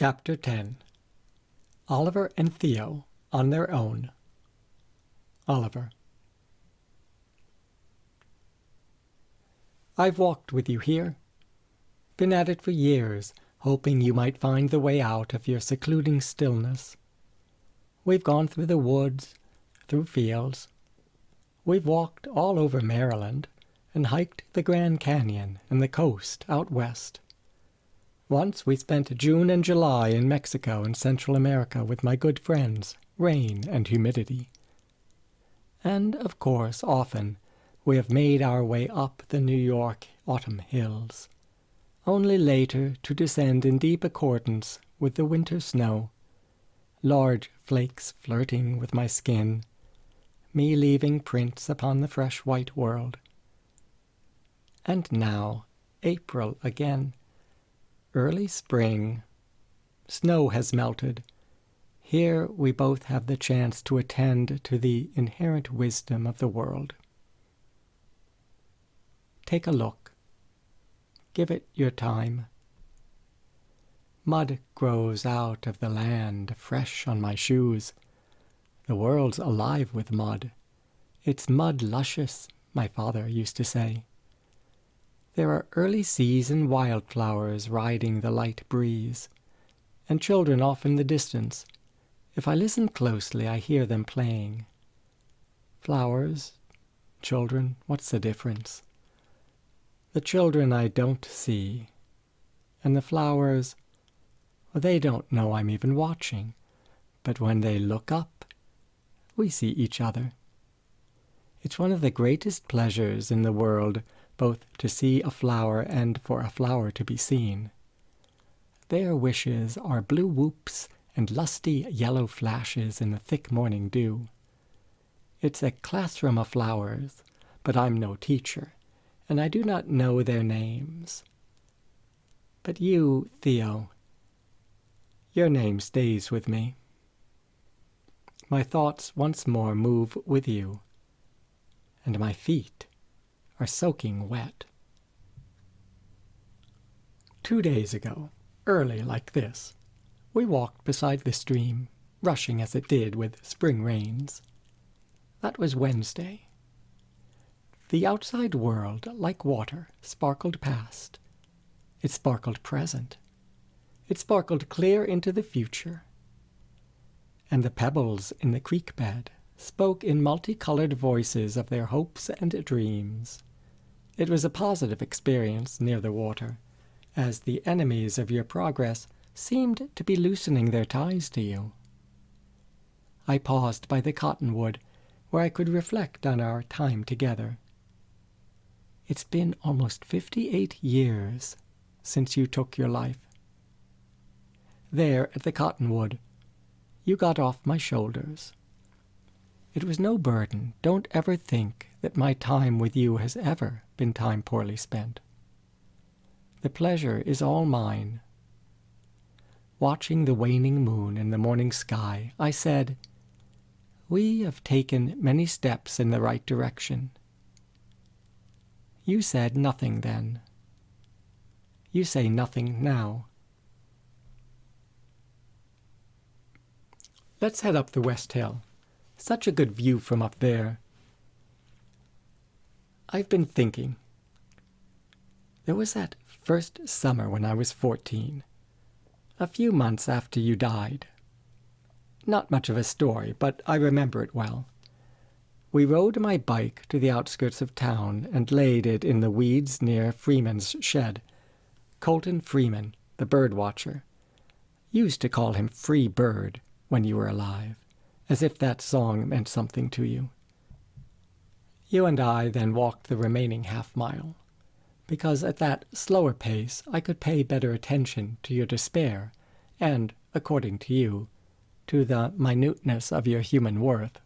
Chapter 10. Oliver and Theo on their own. Oliver. I've walked with you here, been at it for years, hoping you might find the way out of your secluding stillness. We've gone through the woods, through fields. We've walked all over Maryland and hiked the Grand Canyon and the coast out west. Once we spent June and July in Mexico and Central America with my good friends, Rain and Humidity. And, of course, often we have made our way up the New York autumn hills, only later to descend in deep accordance with the winter snow, large flakes flirting with my skin, me leaving prints upon the fresh white world. And now, April again. Early spring. Snow has melted. Here we both have the chance to attend to the inherent wisdom of the world. Take a look. Give it your time. Mud grows out of the land, fresh on my shoes. The world's alive with mud. It's mud luscious, my father used to say. There are early season wildflowers riding the light breeze, and children off in the distance. If I listen closely, I hear them playing. Flowers, children, what's the difference? The children I don't see, and the flowers, well, they don't know I'm even watching, but when they look up, we see each other. It's one of the greatest pleasures in the world, both to see a flower and for a flower to be seen. Their wishes are blue whoops and lusty yellow flashes in the thick morning dew. It's a classroom of flowers, but I'm no teacher, and I do not know their names. But you, Theo, your name stays with me. My thoughts once more move with you, and my feet are soaking wet. 2 days ago, early like this, we walked beside the stream, rushing as it did with spring rains. That was Wednesday. The outside world, like water, sparkled past. It sparkled present. It sparkled clear into the future. And the pebbles in the creek bed spoke in multicolored voices of their hopes and dreams. It was a positive experience near the water, as the enemies of your progress seemed to be loosening their ties to you. I paused by the cottonwood, where I could reflect on our time together. It's been almost 58 years since you took your life. There at the cottonwood, you got off my shoulders. It was no burden. Don't ever think that my time with you has ever been time poorly spent. The pleasure is all mine. Watching the waning moon in the morning sky, I said, "We have taken many steps in the right direction." You said nothing then. You say nothing now. Let's head up the West Hill. Such a good view from up there. I've been thinking. There was that first summer when I was 14, a few months after you died. Not much of a story, but I remember it well. We rode my bike to the outskirts of town and laid it in the weeds near Freeman's shed. Colton Freeman, the bird watcher. Used to call him Free Bird when you were alive, as if that song meant something to you. You and I then walked the remaining half-mile, because at that slower pace I could pay better attention to your despair and, according to you, to the minuteness of your human worth.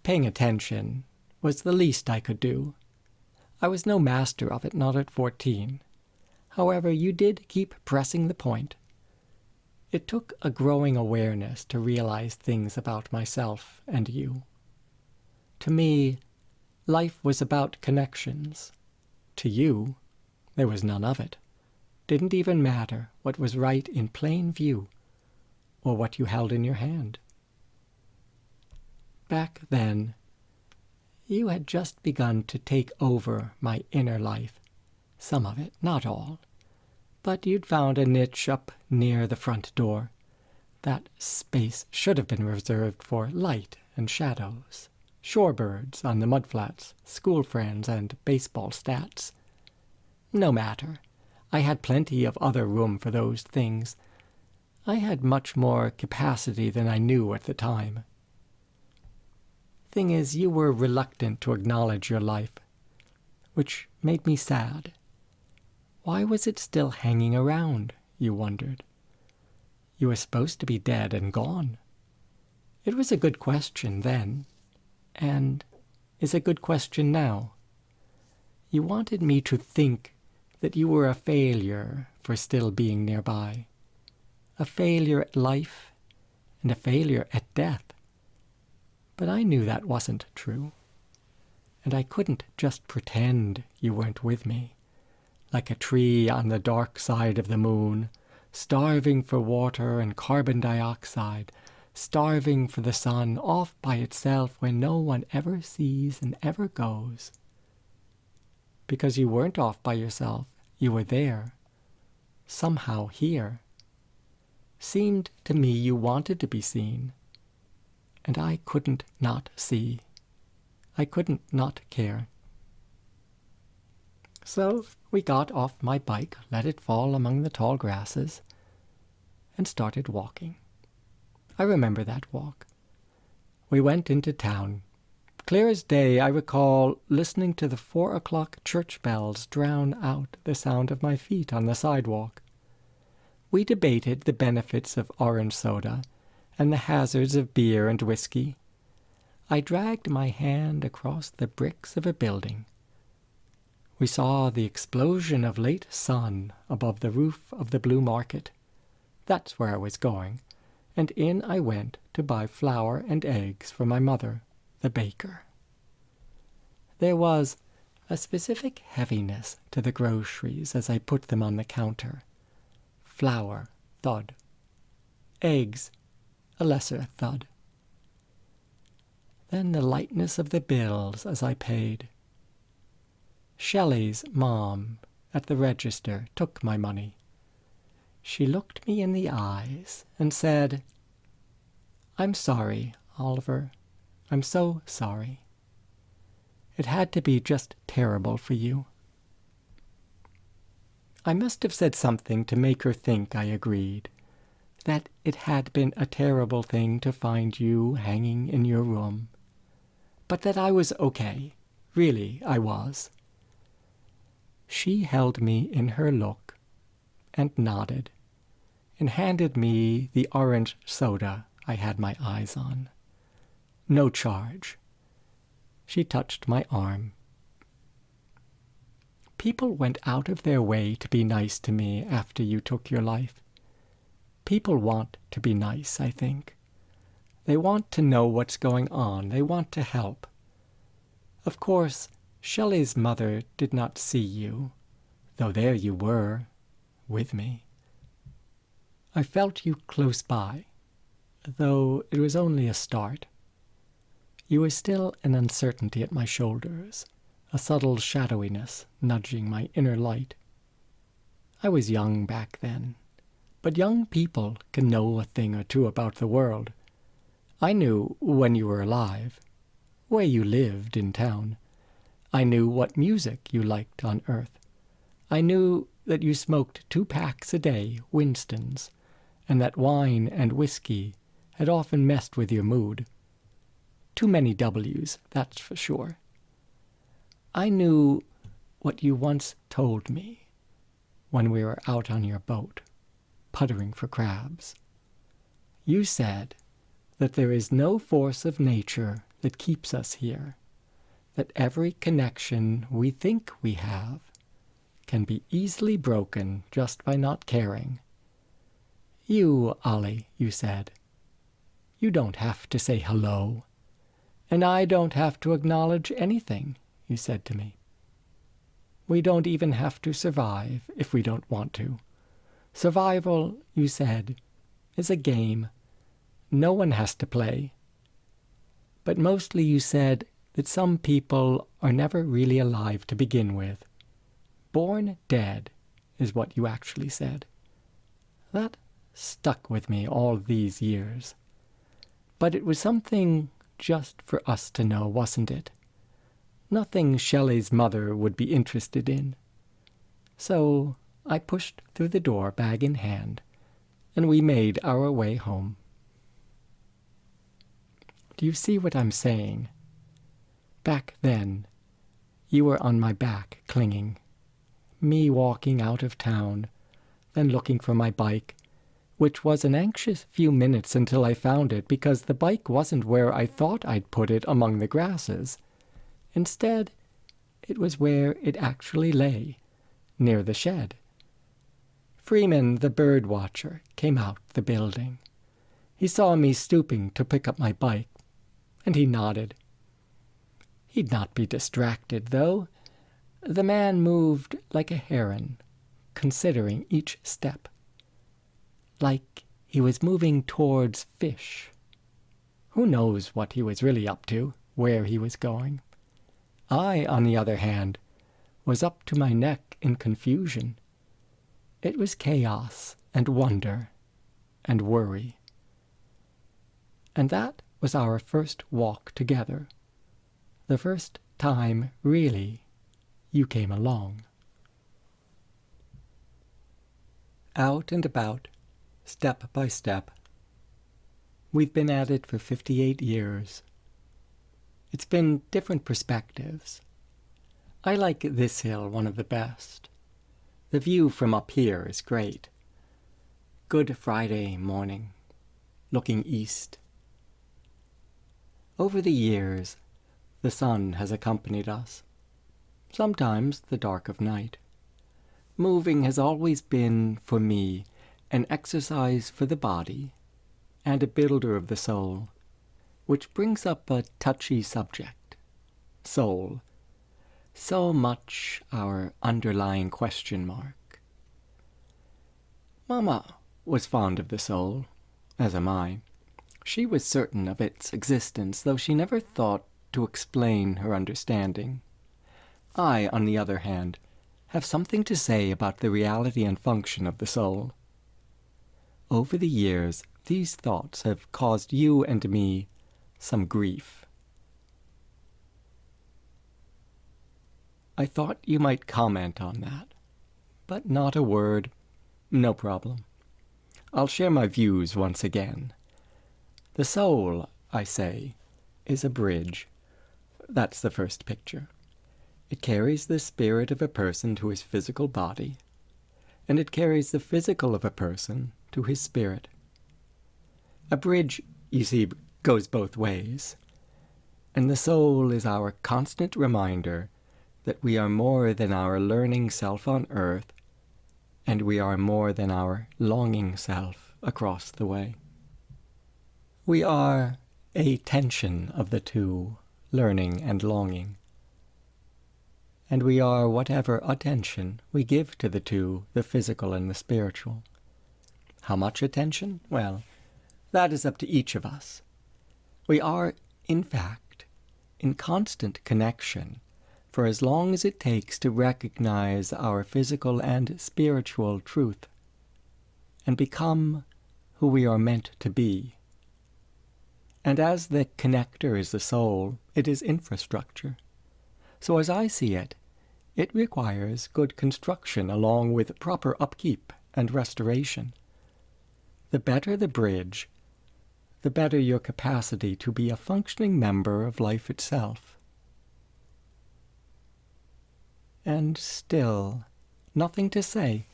Paying attention was the least I could do. I was no master of it, not at 14. However, you did keep pressing the point. It took a growing awareness to realize things about myself and you. To me, life was about connections. To you, there was none of it. didn't even matter what was right in plain view or what you held in your hand. Back then, you had just begun to take over my inner life, some of it, not all, but you'd found a niche up near the front door. That space should have been reserved for light and shadows, shorebirds on the mudflats, school friends, and baseball stats. No matter. I had plenty of other room for those things. I had much more capacity than I knew at the time. Thing is, you were reluctant to acknowledge your life, which made me sad. Why was it still hanging around, you wondered? You were supposed to be dead and gone. It was a good question then, and is a good question now. You wanted me to think that you were a failure for still being nearby, a failure at life and a failure at death. But I knew that wasn't true, and I couldn't just pretend you weren't with me, like a tree on the dark side of the moon, starving for water and carbon dioxide, starving for the sun, off by itself where no one ever sees and ever goes. Because you weren't off by yourself, you were there, somehow here. Seemed to me you wanted to be seen, and I couldn't not see. I couldn't not care. So we got off my bike, let it fall among the tall grasses, and started walking. I remember that walk. We went into town. Clear as day, I recall listening to the 4 o'clock church bells drown out the sound of my feet on the sidewalk. We debated the benefits of orange soda and the hazards of beer and whiskey. I dragged my hand across the bricks of a building. We saw the explosion of late sun above the roof of the Blue Market. That's where I was going, and in I went to buy flour and eggs for my mother, the baker. There was a specific heaviness to the groceries as I put them on the counter. Flour, thud. Eggs, a lesser thud. Then the lightness of the bills as I paid. Shelley's mom at the register took my money. She looked me in the eyes and said, "I'm sorry, Oliver. I'm so sorry. It had to be just terrible for you." I must have said something to make her think I agreed, that it had been a terrible thing to find you hanging in your room, but that I was okay. Really, I was. She held me in her look and nodded and handed me the orange soda I had my eyes on. No charge. She touched my arm. People went out of their way to be nice to me after you took your life. People want to be nice, I think. They want to know what's going on. They want to help. Of course, Shelley's mother did not see you, though there you were, with me. I felt you close by, though it was only a start. You were still an uncertainty at my shoulders, a subtle shadowiness nudging my inner light. I was young back then, but young people can know a thing or two about the world. I knew when you were alive, where you lived in town. I knew what music you liked on earth. I knew that you smoked 2 packs a day, Winstons, and that wine and whiskey had often messed with your mood. Too many W's, that's for sure. I knew what you once told me when we were out on your boat, puttering for crabs. You said that there is no force of nature that keeps us here, that every connection we think we have can be easily broken just by not caring. You, Ollie, you said, you don't have to say hello, and I don't have to acknowledge anything, you said to me. We don't even have to survive if we don't want to. Survival, you said, is a game. No one has to play. But mostly you said that some people are never really alive to begin with. Born dead is what you actually said. That stuck with me all these years. But it was something just for us to know, wasn't it? Nothing Shelley's mother would be interested in. So I pushed through the door, bag in hand, and we made our way home. Do you see what I'm saying? Back then, you were on my back, clinging. Me walking out of town, then looking for my bike, which was an anxious few minutes until I found it, because the bike wasn't where I thought I'd put it among the grasses. Instead, it was where it actually lay, near the shed. Freeman, the bird watcher, came out the building. He saw me stooping to pick up my bike, and he nodded. He'd not be distracted, though. The man moved like a heron, considering each step, like he was moving towards fish. Who knows what he was really up to, where he was going? I, on the other hand, was up to my neck in confusion. It was chaos and wonder and worry. And that was our first walk together. The first time, really, you came along. Out and about, step by step. We've been at it for 58 years. It's been different perspectives. I like this hill one of the best. The view from up here is great. Good Friday morning, looking east. Over the years, the sun has accompanied us, sometimes the dark of night. Moving has always been, for me, an exercise for the body and a builder of the soul, which brings up a touchy subject. Soul. So much our underlying question mark. Mama was fond of the soul, as am I. She was certain of its existence, though she never thought to explain her understanding. I, on the other hand, have something to say about the reality and function of the soul. Over the years, these thoughts have caused you and me some grief. I thought you might comment on that, but not a word. No problem. I'll share my views once again. The soul, I say, is a bridge. That's the first picture. It carries the spirit of a person to his physical body, and it carries the physical of a person to his spirit. A bridge, you see, goes both ways, and the soul is our constant reminder that we are more than our learning self on earth, and we are more than our longing self across the way. We are a tension of the two, learning and longing. And we are whatever attention we give to the two, the physical and the spiritual. How much attention? Well, that is up to each of us. We are, in fact, in constant connection for as long as it takes to recognize our physical and spiritual truth and become who we are meant to be. And as the connector is the soul, it is infrastructure. So as I see it, it requires good construction along with proper upkeep and restoration. The better the bridge, the better your capacity to be a functioning member of life itself. And still, nothing to say.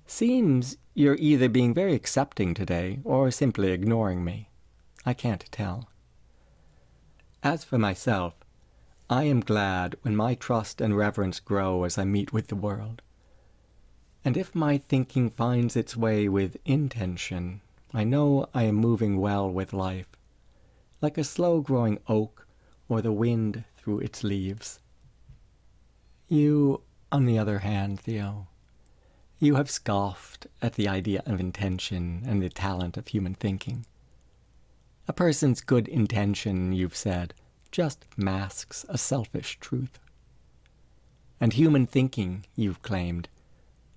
Seems you're either being very accepting today or simply ignoring me. I can't tell. As for myself, I am glad when my trust and reverence grow as I meet with the world. And if my thinking finds its way with intention, I know I am moving well with life, like a slow-growing oak or the wind through its leaves. You On the other hand, Theo, you have scoffed at the idea of intention and the talent of human thinking. A person's good intention, you've said, just masks a selfish truth. And human thinking, you've claimed,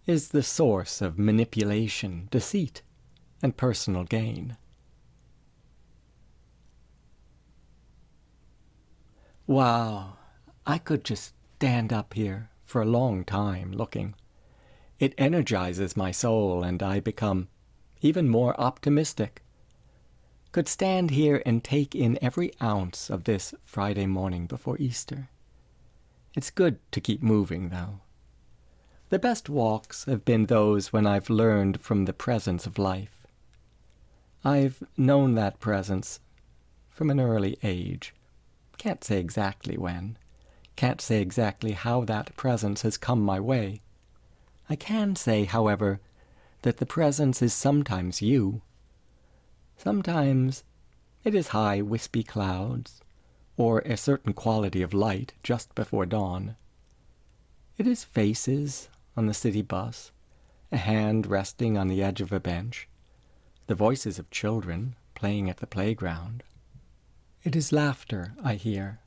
is the source of manipulation, deceit, and personal gain. Wow, I could just stand up here for a long time looking. It energizes my soul, and I become even more optimistic. Could stand here and take in every ounce of this Friday morning before Easter. It's good to keep moving, though. The best walks have been those when I've learned from the presence of life. I've known that presence from an early age. Can't say exactly when. Can't say exactly how that presence has come my way. I can say, however, that the presence is sometimes you. Sometimes it is high, wispy clouds, or a certain quality of light just before dawn. It is faces on the city bus, a hand resting on the edge of a bench, the voices of children playing at the playground. It is laughter I hear.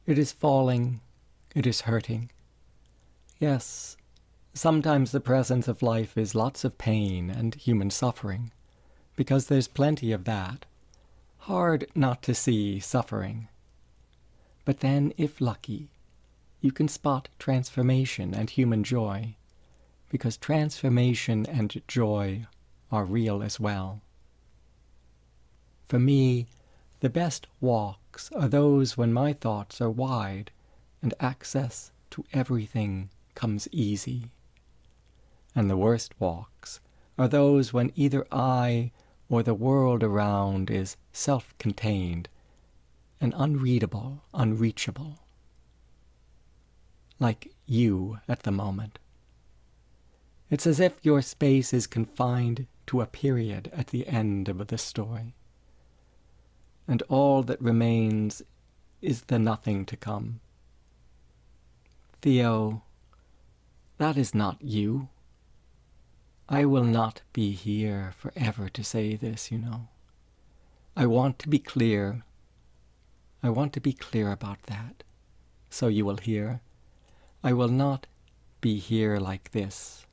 It is falling. It is hurting. Yes, sometimes the presence of life is lots of pain and human suffering, because there's plenty of that. Hard not to see suffering. But then, if lucky, you can spot transformation and human joy, because transformation and joy are real as well. For me, the best walks are those when my thoughts are wide and access to everything comes easy. And the worst walks are those when either I or the world around is self-contained and unreadable, unreachable. Like you at the moment. It's as if your space is confined to a period at the end of the story. And all that remains is the nothing to come. Theo, that is not you. I will not be here forever to say this, you know. I want to be clear. I want to be clear about that. So you will hear. I will not be here like this.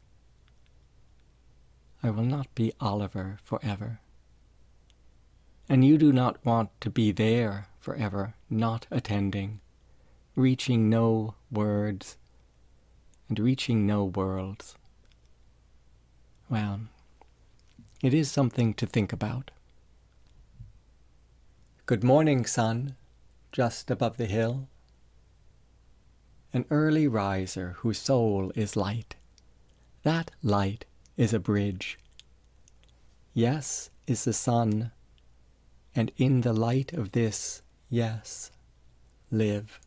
I will not be Oliver forever. And you do not want to be there forever, not attending, reaching no words, and reaching no worlds. Well, it is something to think about. Good morning, sun, just above the hill. An early riser whose soul is light. That light is a bridge. Yes is the sun, and in the light of this, yes, live.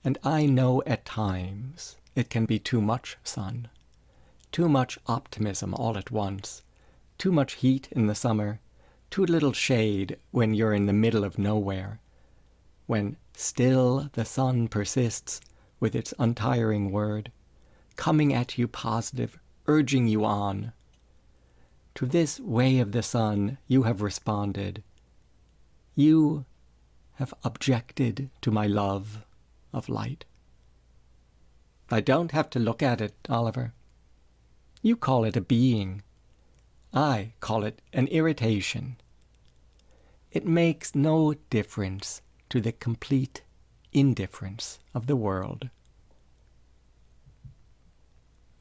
And I know at times it can be too much sun, too much optimism all at once, too much heat in the summer, too little shade when you're in the middle of nowhere, when still the sun persists with its untiring word, coming at you positive, urging you on. To this way of the sun you have responded. You have objected to my love of light. I don't have to look at it, Oliver. You call it a being. I call it an irritation. It makes no difference to the complete indifference of the world.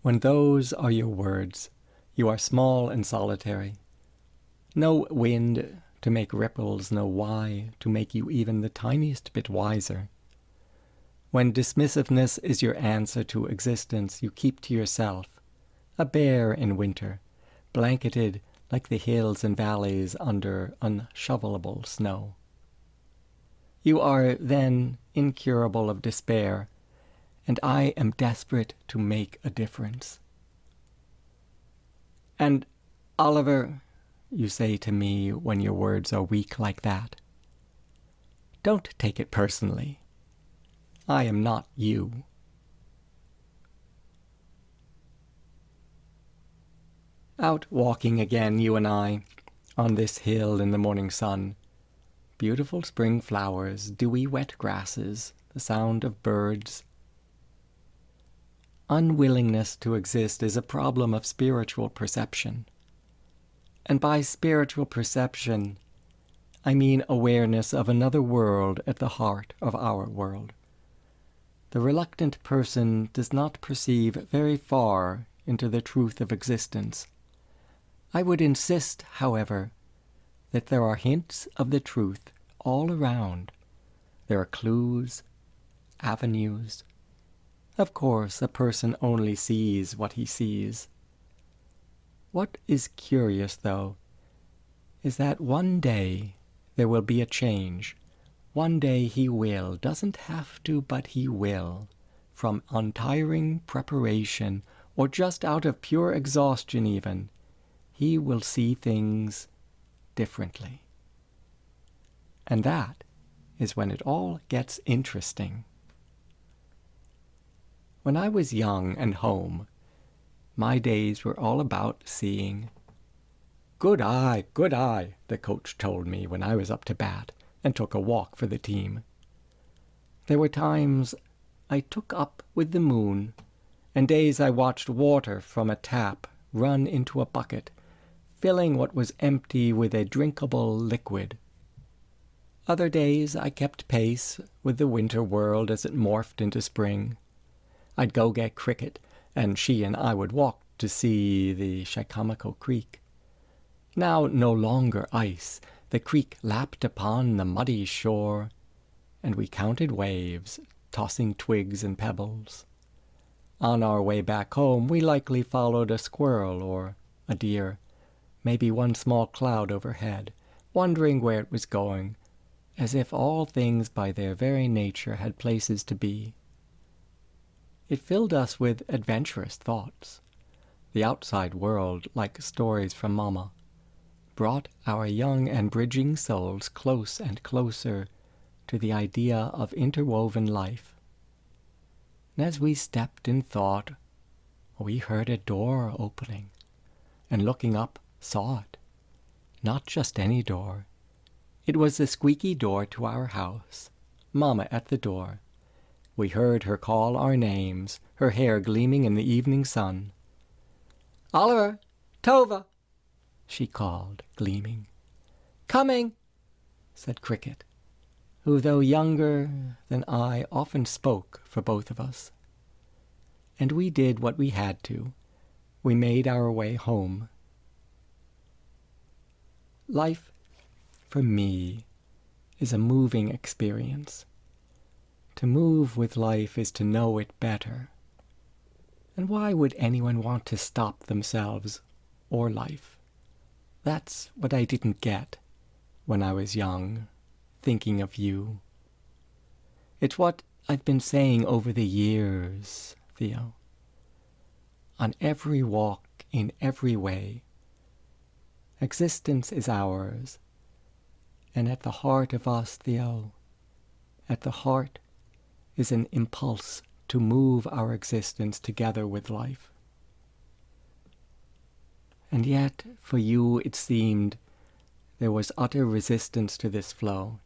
When those are your words, you are small and solitary. No wind to make ripples, no why to make you even the tiniest bit wiser. When dismissiveness is your answer to existence, you keep to yourself, a bear in winter, blanketed like the hills and valleys under unshovelable snow. You are then incurable of despair, and I am desperate to make a difference. And, Oliver, you say to me when your words are weak like that, don't take it personally. I am not you. Out walking again, you and I, on this hill in the morning sun. Beautiful spring flowers, dewy wet grasses, the sound of birds. Unwillingness to exist is a problem of spiritual perception. And by spiritual perception, I mean awareness of another world at the heart of our world. The reluctant person does not perceive very far into the truth of existence. I would insist, however, that there are hints of the truth all around. There are clues, avenues. Of course, a person only sees what he sees. What is curious, though, is that one day there will be a change. One day he will, doesn't have to, but he will, from untiring preparation, or just out of pure exhaustion even, he will see things differently. And that is when it all gets interesting. When I was young and home, my days were all about seeing. Good eye, the coach told me when I was up to bat and took a walk for the team. There were times I took up with the moon, and days I watched water from a tap run into a bucket, filling what was empty with a drinkable liquid. Other days I kept pace with the winter world as it morphed into spring. I'd go get Cricket, and she and I would walk to see the Chicomico Creek. Now no longer ice, the creek lapped upon the muddy shore, and we counted waves, tossing twigs and pebbles. On our way back home, we likely followed a squirrel or a deer, maybe one small cloud overhead, wondering where it was going, as if all things by their very nature had places to be. It filled us with adventurous thoughts. The outside world, like stories from Mama, brought our young and bridging souls close and closer to the idea of interwoven life. And as we stepped in thought, we heard a door opening, and looking up, saw it. Not just any door. It was the squeaky door to our house, Mama at the door. We heard her call our names, her hair gleaming in the evening sun. "Oliver! Tova!" she called, gleaming. "Coming!" said Cricket, who, though younger than I, often spoke for both of us. And we did what we had to. We made our way home. Life, for me, is a moving experience. To move with life is to know it better. And why would anyone want to stop themselves or life? That's what I didn't get when I was young, thinking of you. It's what I've been saying over the years, Theo. On every walk, in every way, existence is ours. And at the heart of us, Theo, at the heart is an impulse to move our existence together with life. And yet, for you, it seemed there was utter resistance to this flow.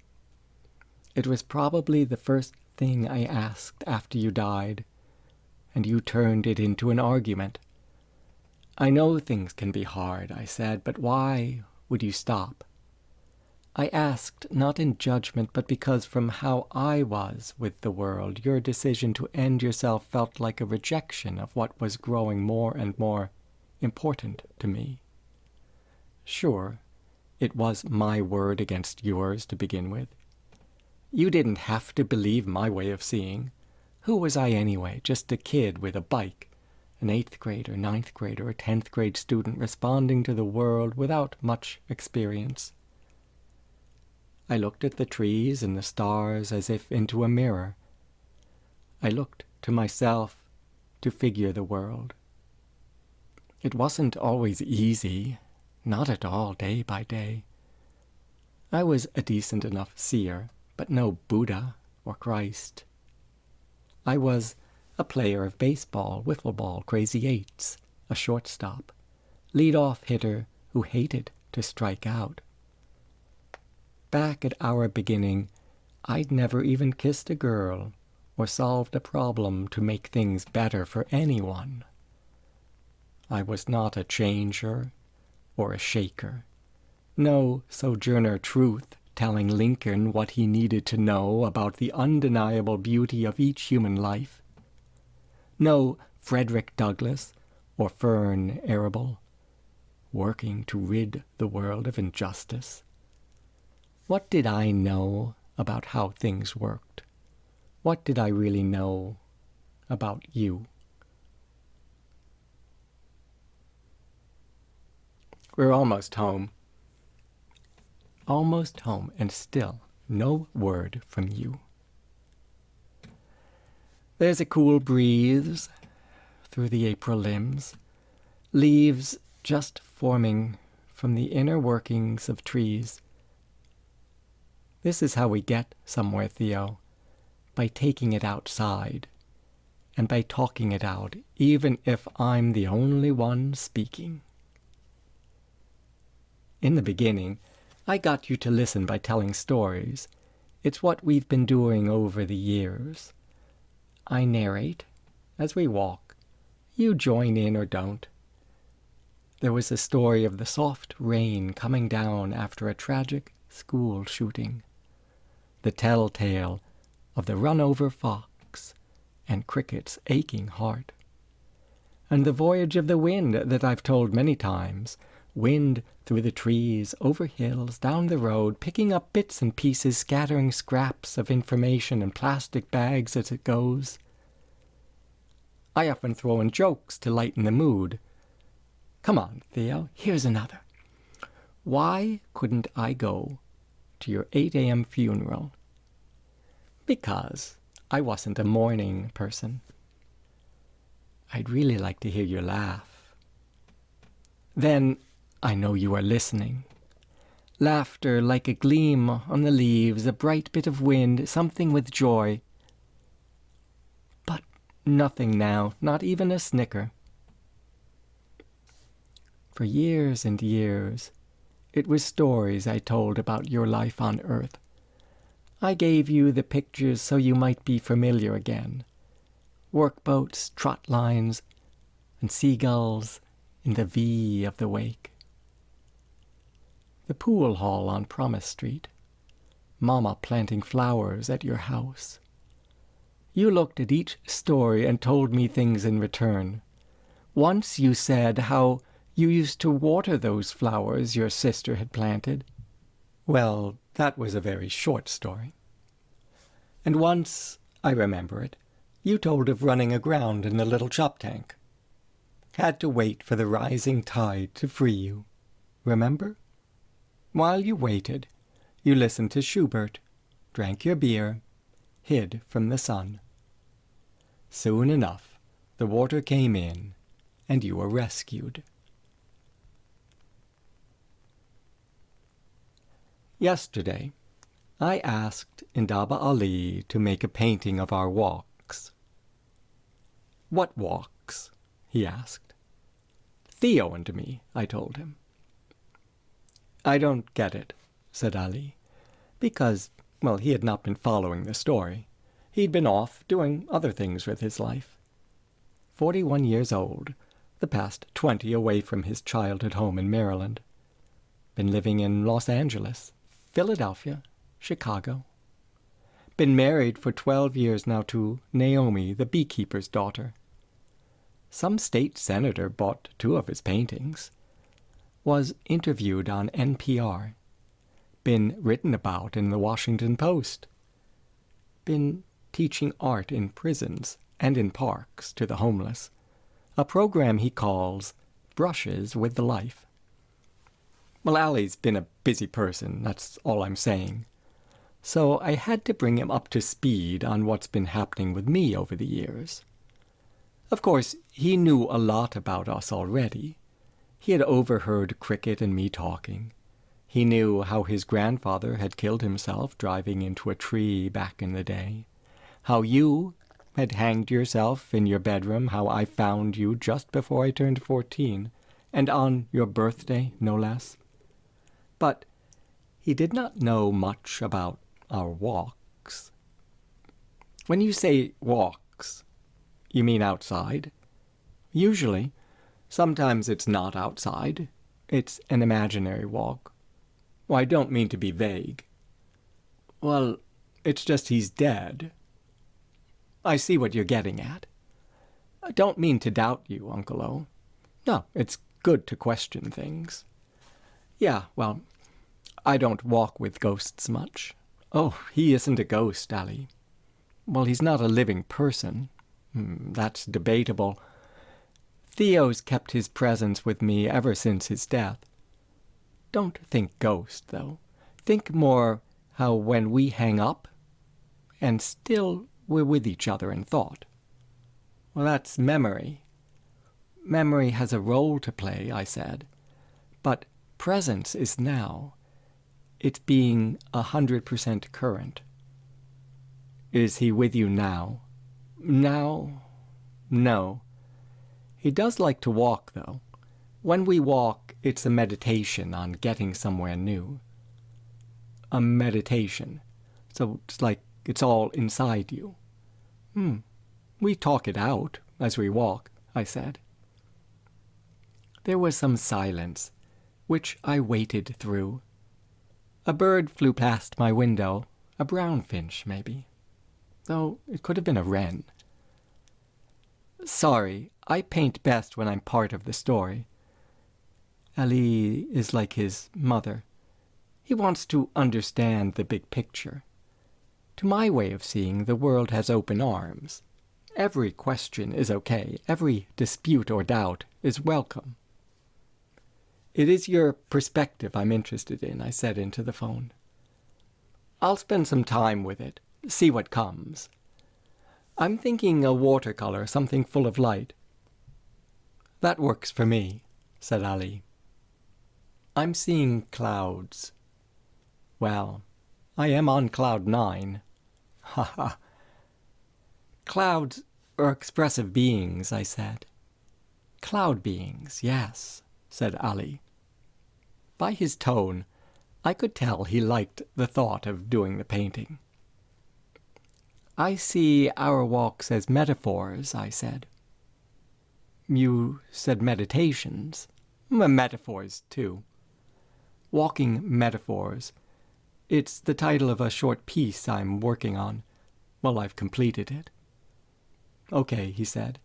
It was probably the first thing I asked after you died, and you turned it into an argument. "I know things can be hard," I said, "but why would you stop?" I asked not in judgment, but because from how I was with the world, your decision to end yourself felt like a rejection of what was growing more and more important to me. Sure, it was my word against yours to begin with. You didn't have to believe my way of seeing. Who was I anyway? Just a kid with a bike, an 8th grade or 9th grade or a 10th grade student responding to the world without much experience. I looked at the trees and the stars as if into a mirror. I looked to myself to figure the world. It wasn't always easy, not at all, day by day. I was a decent enough seer, but no Buddha or Christ. I was a player of baseball, wiffle ball, crazy eights, a shortstop, lead-off hitter who hated to strike out. Back at our beginning, I'd never even kissed a girl or solved a problem to make things better for anyone. I was not a changer or a shaker. No Sojourner Truth telling Lincoln what he needed to know about the undeniable beauty of each human life. No Frederick Douglass or Fern Arable working to rid the world of injustice. What did I know about how things worked? What did I really know about you? We're almost home. Almost home, and still no word from you. There's a cool breeze through the April limbs, leaves just forming from the inner workings of trees. This is how we get somewhere, Theo, by taking it outside, and by talking it out, even if I'm the only one speaking. In the beginning, I got you to listen by telling stories. It's what we've been doing over the years. I narrate as we walk. You join in or don't. There was a story of the soft rain coming down after a tragic school shooting. The telltale of the run-over fox and cricket's aching heart. And the voyage of the wind that I've told many times. Wind through the trees, over hills, down the road, picking up bits and pieces, scattering scraps of information in plastic bags as it goes. I often throw in jokes to lighten the mood. Come on, Theo, here's another. Why couldn't I go to your 8 a.m. funeral? Because I wasn't a morning person. I'd really like to hear you laugh. Then I know you are listening. Laughter like a gleam on the leaves, a bright bit of wind, something with joy. But nothing now, not even a snicker. For years and years, it was stories I told about your life on Earth. I gave you the pictures so you might be familiar again. Workboats, trot lines, and seagulls in the V of the wake. The pool hall on Promise Street. Mama planting flowers at your house. You looked at each story and told me things in return. Once you said how you used to water those flowers your sister had planted. Well, that was a very short story. And once, I remember it, you told of running aground in the little chop tank. Had to wait for the rising tide to free you. Remember? While you waited, you listened to Schubert, drank your beer, hid from the sun. Soon enough, the water came in, and you were rescued. Yesterday, I asked Indaba Ali to make a painting of our walks. What walks? He asked. Theo and me, I told him. I don't get it, said Ali, because, well, he had not been following the story. He'd been off doing other things with his life. 41 years old, the past 20 away from his childhood home in Maryland. Been living in Los Angeles, Philadelphia, Chicago. Been married for 12 years now to Naomi, the beekeeper's daughter. Some state senator bought 2 of his paintings. Was interviewed on NPR. Been written about in the Washington Post. Been teaching art in prisons and in parks to the homeless. A program he calls Brushes with the Life. Well, Ali's been a busy person, that's all I'm saying. So I had to bring him up to speed on what's been happening with me over the years. Of course, he knew a lot about us already. He had overheard Cricket and me talking. He knew how his grandfather had killed himself driving into a tree back in the day. How you, had hanged yourself in your bedroom, how I found you just before I turned 14, and on your birthday, no less. But he did not know much about our walks. When you say walks, you mean outside? Usually. Sometimes it's not outside. It's an imaginary walk. Well, I don't mean to be vague. Well, it's just he's dead. I see what you're getting at. I don't mean to doubt you, Uncle O. No, it's good to question things. Yeah, well, I don't walk with ghosts much. Oh, he isn't a ghost, Ali. Well, he's not a living person. That's debatable. Theo's kept his presence with me ever since his death. Don't think ghost, though. Think more how when we hang up, and still we're with each other in thought. Well, that's memory. Memory has a role to play, I said. But presence is now. It's being 100% current. Is he with you now? Now? No. He does like to walk, though. When we walk, it's a meditation on getting somewhere new. A meditation. So it's like it's all inside you. We talk it out as we walk, I said. There was some silence, which I waited through. A bird flew past my window, a brown finch, maybe. Though it could have been a wren. Sorry, I paint best when I'm part of the story. Ali is like his mother. He wants to understand the big picture. To my way of seeing, the world has open arms. Every question is okay. Every dispute or doubt is welcome. It is your perspective I'm interested in, I said into the phone. I'll spend some time with it, see what comes. I'm thinking a watercolor, something full of light. That works for me, said Ali. I'm seeing clouds. Well, I am on cloud 9. Ha ha. Clouds are expressive beings, I said. Cloud beings, yes, said Ali. By his tone, I could tell he liked the thought of doing the painting. I see our walks as metaphors, I said. You said meditations. Metaphors, too. Walking metaphors. It's the title of a short piece I'm working on. Well, I've completed it. Okay, he said.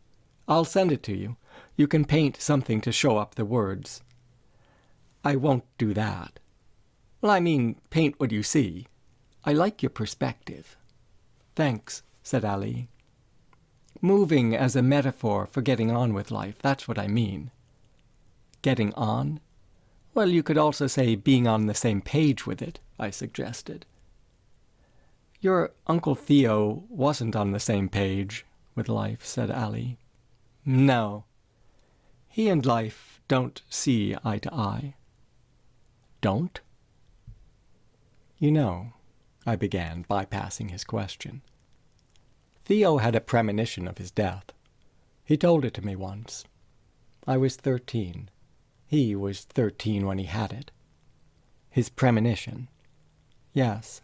I'll send it to you. You can paint something to show up the words. I won't do that. Well, I mean, paint what you see. I like your perspective. Thanks, said Ali. Moving as a metaphor for getting on with life, that's what I mean. Getting on? Well, you could also say being on the same page with it, I suggested. Your Uncle Theo wasn't on the same page with life, said Ali. No. He and life don't see eye to eye. Don't? You know, I began, bypassing his question. Theo had a premonition of his death. He told it to me once. I was 13. He was 13 when he had it. His premonition. Yes.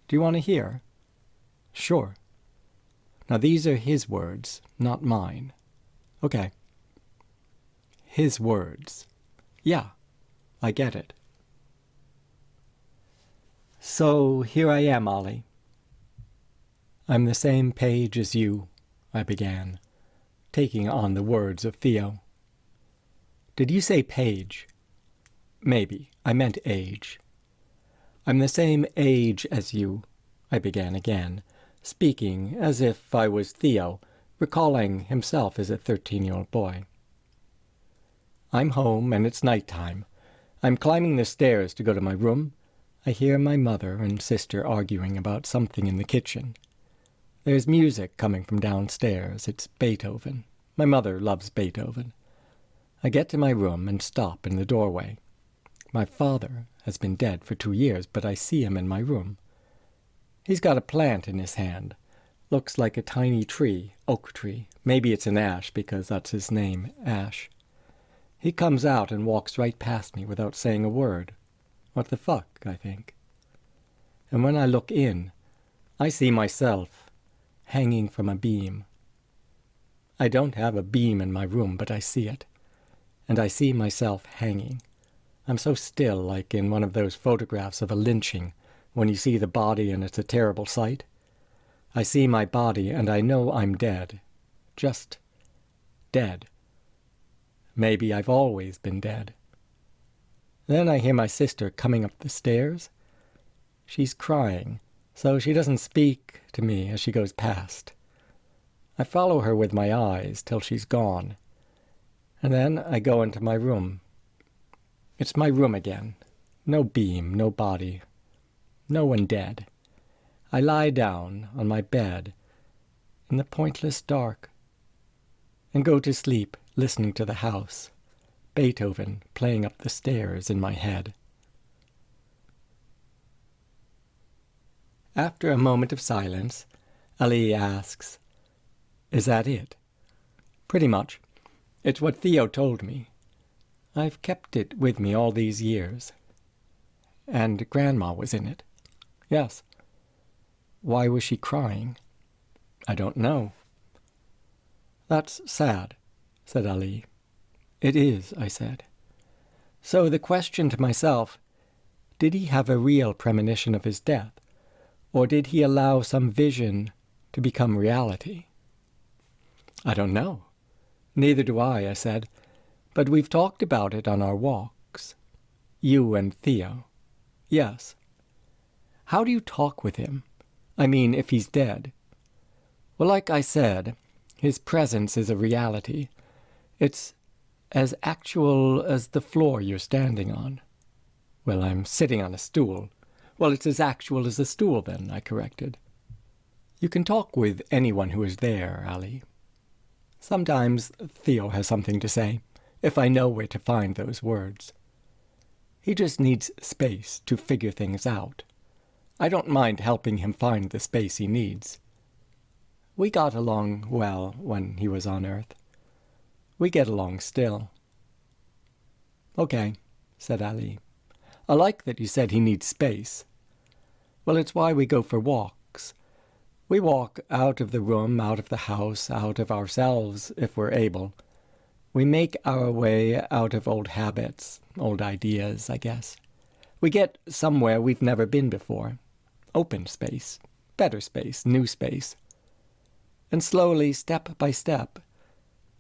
Do you want to hear? Sure. Now these are his words, not mine. Okay. His words. Yeah, I get it. So here I am, Ollie. I'm the same page as you, I began, taking on the words of Theo. Did you say page? Maybe. I meant age. I'm the same age as you, I began again, speaking as if I was Theo, recalling himself as a 13-year-old boy. I'm home, and it's night time. I'm climbing the stairs to go to my room. I hear my mother and sister arguing about something in the kitchen. There's music coming from downstairs. It's Beethoven. My mother loves Beethoven. I get to my room and stop in the doorway. My father has been dead for 2 years, but I see him in my room. He's got a plant in his hand, Looks like a tiny tree, oak tree. Maybe it's an ash because that's his name, Ash. He comes out and walks right past me without saying a word. What the fuck, I think. And when I look in, I see myself hanging from a beam. I don't have a beam in my room, but I see it. And I see myself hanging. I'm so still, like in one of those photographs of a lynching, when you see the body and it's a terrible sight. I see my body and I know I'm dead. Just dead. Maybe I've always been dead. Then I hear my sister coming up the stairs. She's crying, so she doesn't speak to me as she goes past. I follow her with my eyes till she's gone, and then I go into my room. It's my room again. No beam, no body, no one dead. I lie down on my bed in the pointless dark and go to sleep listening to the house, Beethoven playing up the stairs in my head. After a moment of silence, Ali asks, "Is that it?" "Pretty much. It's what Theo told me. I've kept it with me all these years." "And Grandma was in it?" "Yes." "Why was she crying?" "I don't know." "That's sad," said Ali. "It is," I said. So the question to myself, did he have a real premonition of his death, or did he allow some vision to become reality? "I don't know." "Neither do I said. "But we've talked about it on our walks." "You and Theo?" "Yes." "How do you talk with him? I mean, if he's dead?" "Well, like I said, his presence is a reality. It's as actual as the floor you're standing on." "Well, I'm sitting on a stool." "Well, it's as actual as a stool, then," I corrected. "You can talk with anyone who is there, Ali." "Sometimes Theo has something to say, if I know where to find those words. He just needs space to figure things out. I don't mind helping him find the space he needs. We got along well when he was on Earth. We get along still." "Okay," said Ali. "I like that you said he needs space." "Well, it's why we go for walks. We walk out of the room, out of the house, out of ourselves, if we're able. We make our way out of old habits, old ideas, I guess. We get somewhere we've never been before. Open space, better space, new space. And slowly, step by step,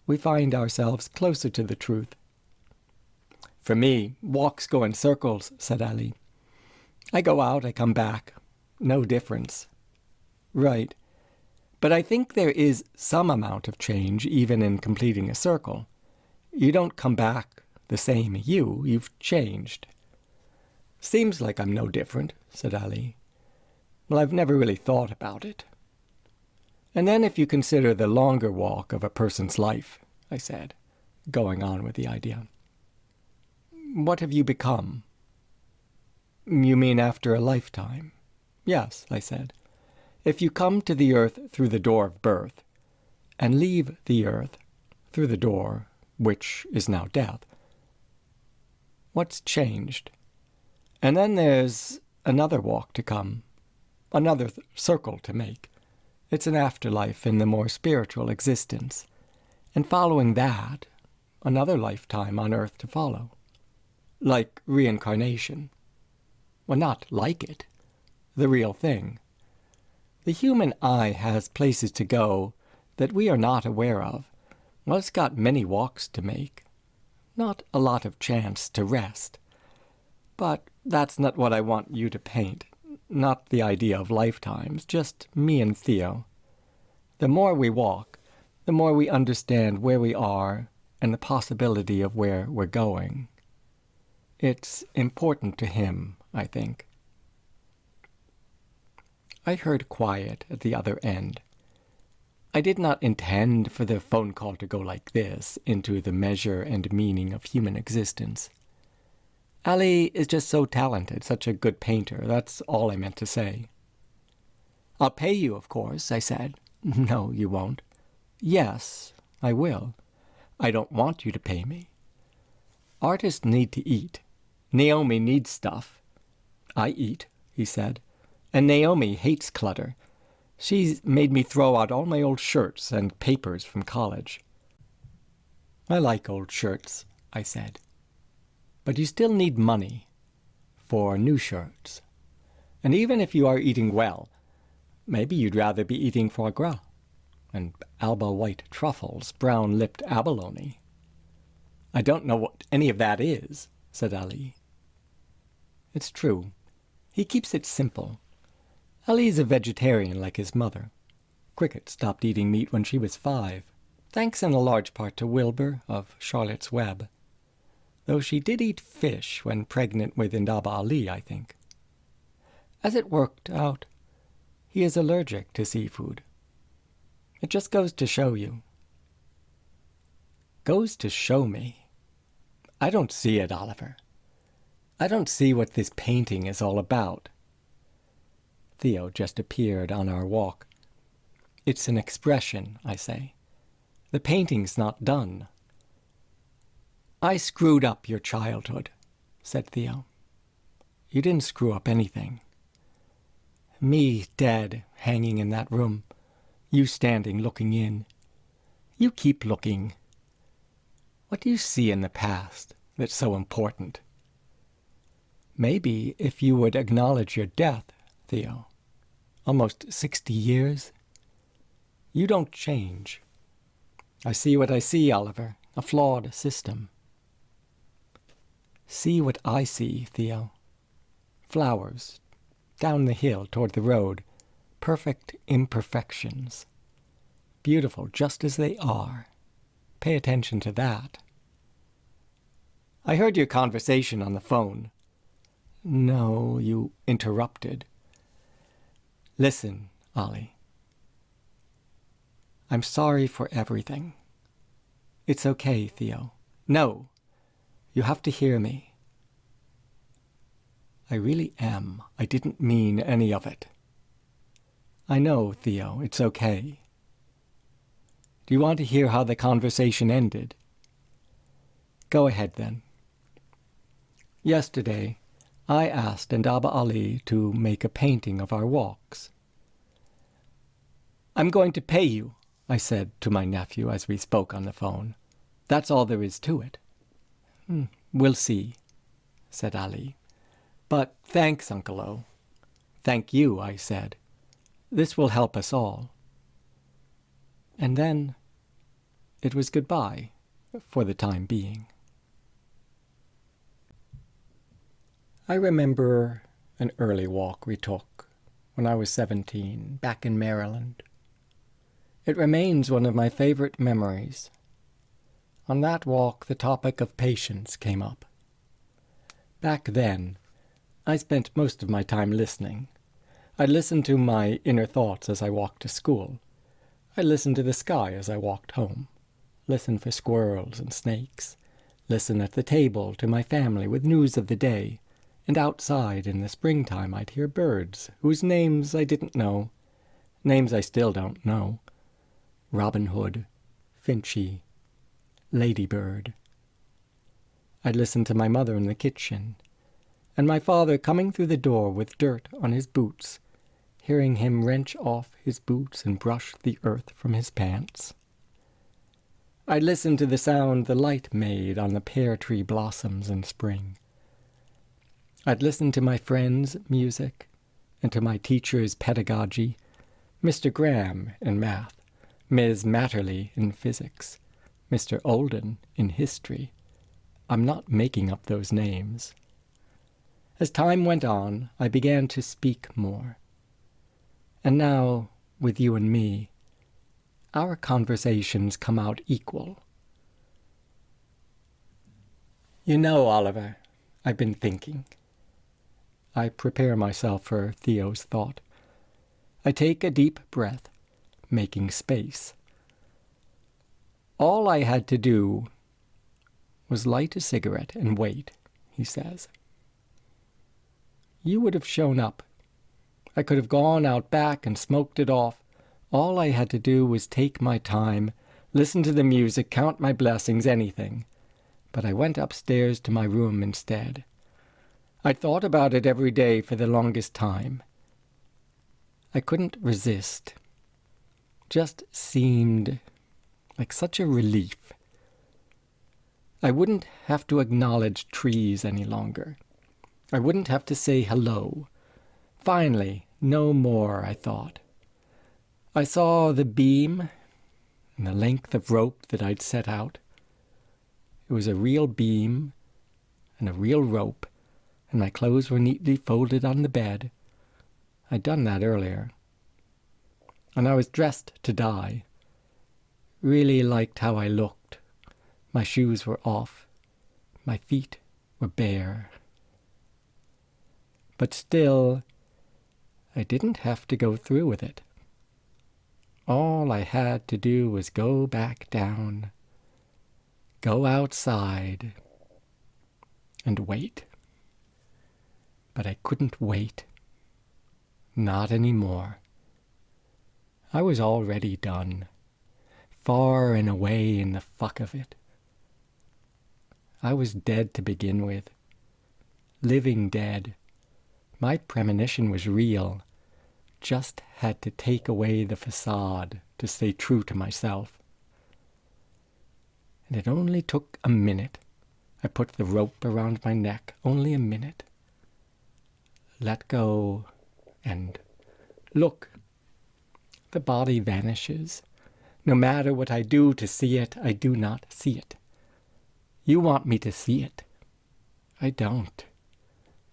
we find ourselves closer to the truth." "For me, walks go in circles," said Ali. "I go out, I come back. No difference." "Right. But I think there is some amount of change even in completing a circle. You don't come back the same you've changed." "Seems like I'm no different," said Ali. "Well, I've never really thought about it." "And then if you consider the longer walk of a person's life," I said, going on with the idea. "What have you become?" "You mean after a lifetime?" "Yes," I said. "If you come to the earth through the door of birth, and leave the earth through the door, which is now death, what's changed? And then there's another walk to come, another circle to make. It's an afterlife in the more spiritual existence. And following that, another lifetime on earth to follow. Like reincarnation. Well, not like it. The real thing. The human eye has places to go that we are not aware of. Well, it's got many walks to make. Not a lot of chance to rest. But that's not what I want you to paint. Not the idea of lifetimes, just me and Theo. The more we walk, the more we understand where we are and the possibility of where we're going. It's important to him, I think." I heard quiet at the other end. I did not intend for the phone call to go like this, into the measure and meaning of human existence. Ali is just so talented, such a good painter, that's all I meant to say. I'll pay you, of course, I said. No, you won't. Yes, I will. I don't want you to pay me. Artists need to eat. Naomi needs stuff. I eat, he said. And Naomi hates clutter. She's made me throw out all my old shirts and papers from college. I like old shirts, I said. But you still need money for new shirts. And even if you are eating well, maybe you'd rather be eating foie gras and Alba white truffles, brown-lipped abalone. I don't know what any of that is, said Ali. It's true. He keeps it simple. Ali's a vegetarian like his mother. Cricket stopped eating meat when she was 5, thanks in a large part to Wilbur of Charlotte's Web. Though she did eat fish when pregnant with Indaba Ali, I think. As it worked out, he is allergic to seafood. It just goes to show you. Goes to show me. I don't see it, Oliver. I don't see what this painting is all about. Theo just appeared on our walk. It's an expression, I say. The painting's not done. I screwed up your childhood, said Theo. You didn't screw up anything. Me dead, hanging in that room. You standing, looking in. You keep looking. What do you see in the past that's so important? Maybe if you would acknowledge your death, Theo. Almost 60 years. You don't change. I see what I see, Oliver. A flawed system. See what I see, Theo. Flowers. Down the hill toward the road. Perfect imperfections. Beautiful just as they are. Pay attention to that. I heard your conversation on the phone. No, you interrupted. Listen, Ollie. I'm sorry for everything. It's okay, Theo. No, you have to hear me. I really am. I didn't mean any of it. I know, Theo, it's okay. Do you want to hear how the conversation ended? Go ahead, then. Yesterday, I asked Indaba Ali to make a painting of our walks. I'm going to pay you, I said to my nephew as we spoke on the phone. That's all there is to it. We'll see, said Ali. But thanks, Uncle O. Thank you, I said. This will help us all. And then it was goodbye for the time being. I remember an early walk we took when I was 17, back in Maryland. It remains one of my favorite memories. On that walk, the topic of patience came up. Back then, I spent most of my time listening. I listened to my inner thoughts as I walked to school. I listened to the sky as I walked home. Listened for squirrels and snakes. Listened at the table to my family with news of the day. And outside in the springtime I'd hear birds whose names I didn't know. Names I still don't know. Robin Hood, Finchie, Ladybird. I'd listen to my mother in the kitchen, and my father coming through the door with dirt on his boots, hearing him wrench off his boots and brush the earth from his pants. I'd listen to the sound the light made on the pear tree blossoms in spring. I'd listen to my friends' music and to my teacher's pedagogy, Mr. Graham in math, Ms. Matterley in physics, Mr. Olden in history. I'm not making up those names. As time went on, I began to speak more. And now, with you and me, our conversations come out equal. You know, Oliver, I've been thinking. I prepare myself for Theo's thought. I take a deep breath, making space. All I had to do was light a cigarette and wait, he says. You would have shown up I could have gone out back and smoked it off. All I had to do was take my time, listen to the music, count my blessings, anything. But I went upstairs to my room instead. I'd thought about it every day for the longest time. I couldn't resist. Just seemed like such a relief. I wouldn't have to acknowledge trees any longer. I wouldn't have to say hello. Finally, no more, I thought. I saw the beam and the length of rope that I'd set out. It was a real beam and a real rope, and my clothes were neatly folded on the bed. I'd done that earlier. And I was dressed to die. Really liked how I looked. My shoes were off. My feet were bare. But still, I didn't have to go through with it. All I had to do was go back down, go outside, and wait. But I couldn't wait. Not anymore. I was already done, far and away in the fuck of it. I was dead to begin with, living dead. My premonition was real, just had to take away the facade to stay true to myself. And it only took a minute. I put the rope around my neck, only a minute. Let go, and look. The body vanishes. No matter what I do to see it, I do not see it. You want me to see it. I don't.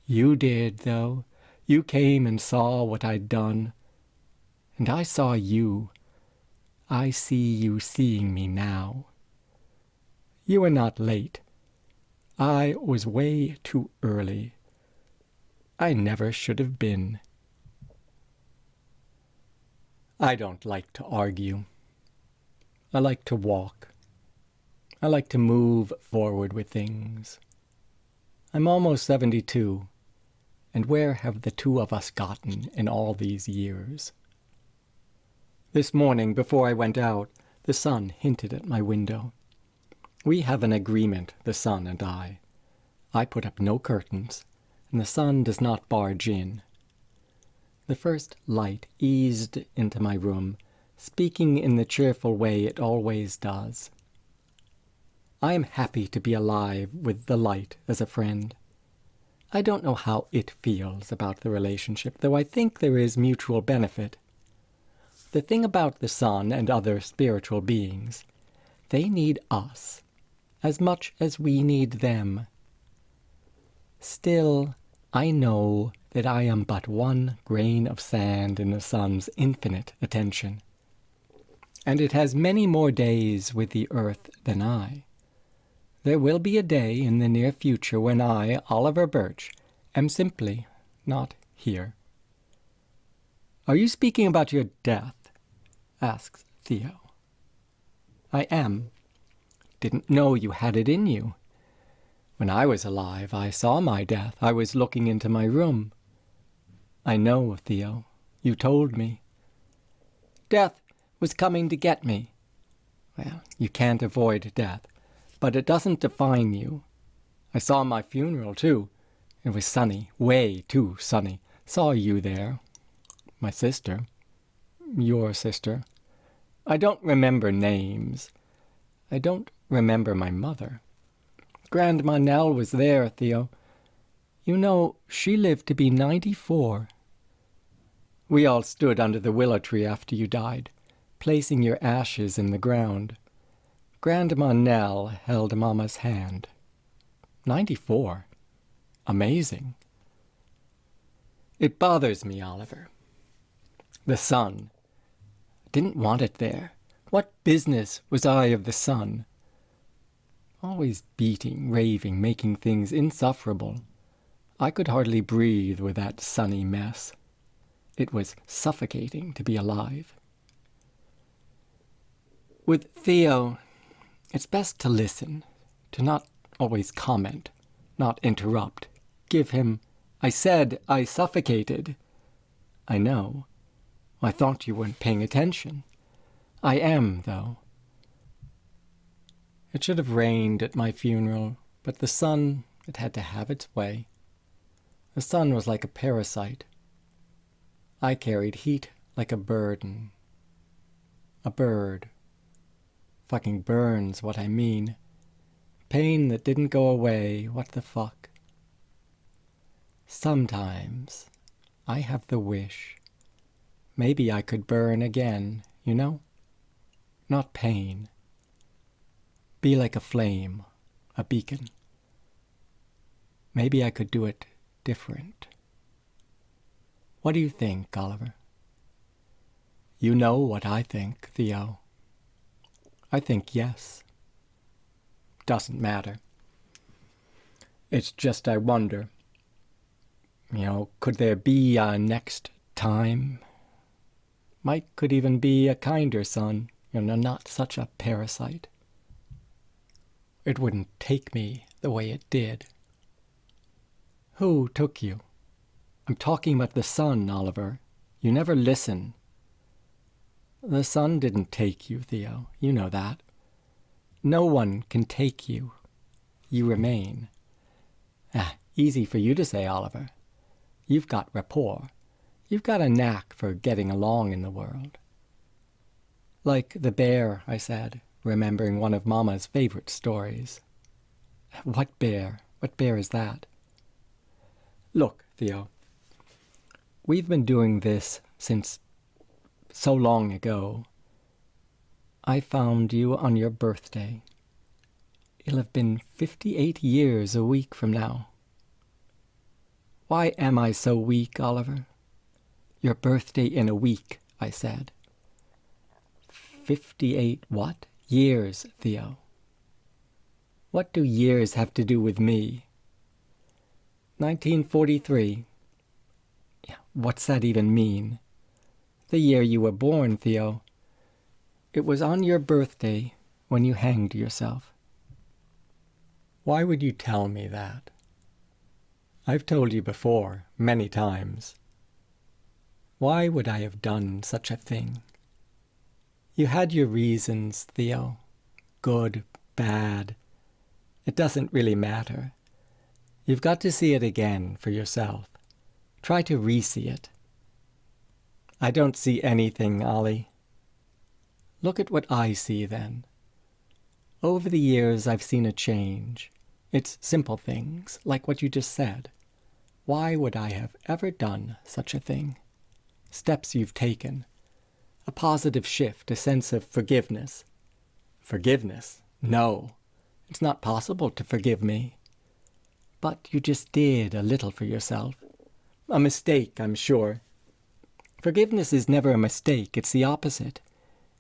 You did, though. You came and saw what I'd done. And I saw you. I see you seeing me now. You were not late. I was way too early. I never should have been. I don't like to argue. I like to walk. I like to move forward with things. I'm almost 72, and where have the two of us gotten in all these years? This morning, before I went out, the sun hinted at my window. We have an agreement, the sun and I. I put up no curtains, and the sun does not barge in. The first light eased into my room, speaking in the cheerful way it always does. I am happy to be alive with the light as a friend. I don't know how it feels about the relationship, though I think there is mutual benefit. The thing about the sun and other spiritual beings, they need us as much as we need them. Still, I know that I am but one grain of sand in the sun's infinite attention, and it has many more days with the earth than I. There will be a day in the near future when I, Oliver Birch, am simply not here. "Are you speaking about your death?" asks Theo. "I am. Didn't know you had it in you. When I was alive, I saw my death. I was looking into my room." "I know, Theo. You told me." "Death was coming to get me." "Well, you can't avoid death, but it doesn't define you. I saw my funeral, too. It was sunny, way too sunny. Saw you there. My sister. Your sister. I don't remember names. I don't remember my mother. Grandma Nell was there, Theo. You know, she lived to be 94. We all stood under the willow tree after you died, placing your ashes in the ground. Grandma Nell held Mama's hand. 94. Amazing. It bothers me, Oliver. The sun. Didn't want it there. What business was I of the sun? Always beating, raving, making things insufferable. I could hardly breathe with that sunny mess. It was suffocating to be alive. With Theo, it's best to listen, to not always comment, not interrupt. Give him, "I said I suffocated." I know. I thought you weren't paying attention. I am, though. It should have rained at my funeral, but the sun, it had to have its way. The sun was like a parasite. I carried heat like a burden. A bird. Fucking burn's what I mean. Pain that didn't go away, what the fuck? Sometimes I have the wish. Maybe I could burn again, you know? Not pain. Be like a flame, a beacon. Maybe I could do it different. What do you think, Oliver? You know what I think, Theo. I think yes. Doesn't matter. It's just I wonder, could there be a next time? Could even be a kinder sun, not such a parasite. It wouldn't take me the way it did. Who took you? I'm talking about the sun, Oliver. You never listen. The sun didn't take you, Theo. You know that. No one can take you. You remain. Easy for you to say, Oliver. You've got rapport. You've got a knack for getting along in the world. Like the bear, I said, remembering one of Mama's favorite stories. What bear? What bear is that? Look, Theo, we've been doing this since so long ago. I found you on your birthday. It'll have been 58 years a week from now. Why am I so weak, Oliver? Your birthday in a week, I said. 58 what? Years, Theo. What do years have to do with me? 1943. What's that even mean? The year you were born, Theo. It was on your birthday when you hanged yourself. Why would you tell me that? I've told you before, many times. Why would I have done such a thing? You had your reasons, Theo. Good, bad. It doesn't really matter. You've got to see it again for yourself. Try to re-see it. I don't see anything, Ollie. Look at what I see, then. Over the years, I've seen a change. It's simple things, like what you just said. Why would I have ever done such a thing? Steps you've taken. A positive shift, a sense of forgiveness. Forgiveness? No. It's not possible to forgive me. But you just did a little for yourself. A mistake, I'm sure. Forgiveness is never a mistake, it's the opposite.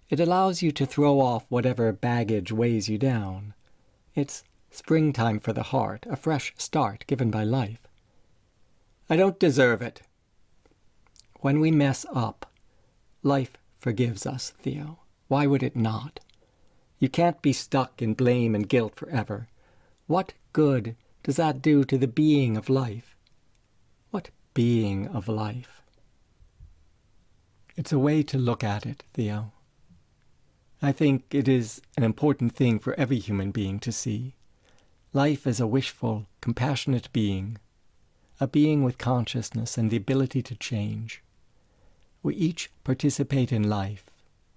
It allows you to throw off whatever baggage weighs you down. It's springtime for the heart, a fresh start given by life. I don't deserve it. When we mess up, life forgives us, Theo. Why would it not? You can't be stuck in blame and guilt forever. What good does that do to the being of life? What being of life? It's a way to look at it, Theo. I think it is an important thing for every human being to see. Life is a wishful, compassionate being, a being with consciousness and the ability to change. We each participate in life,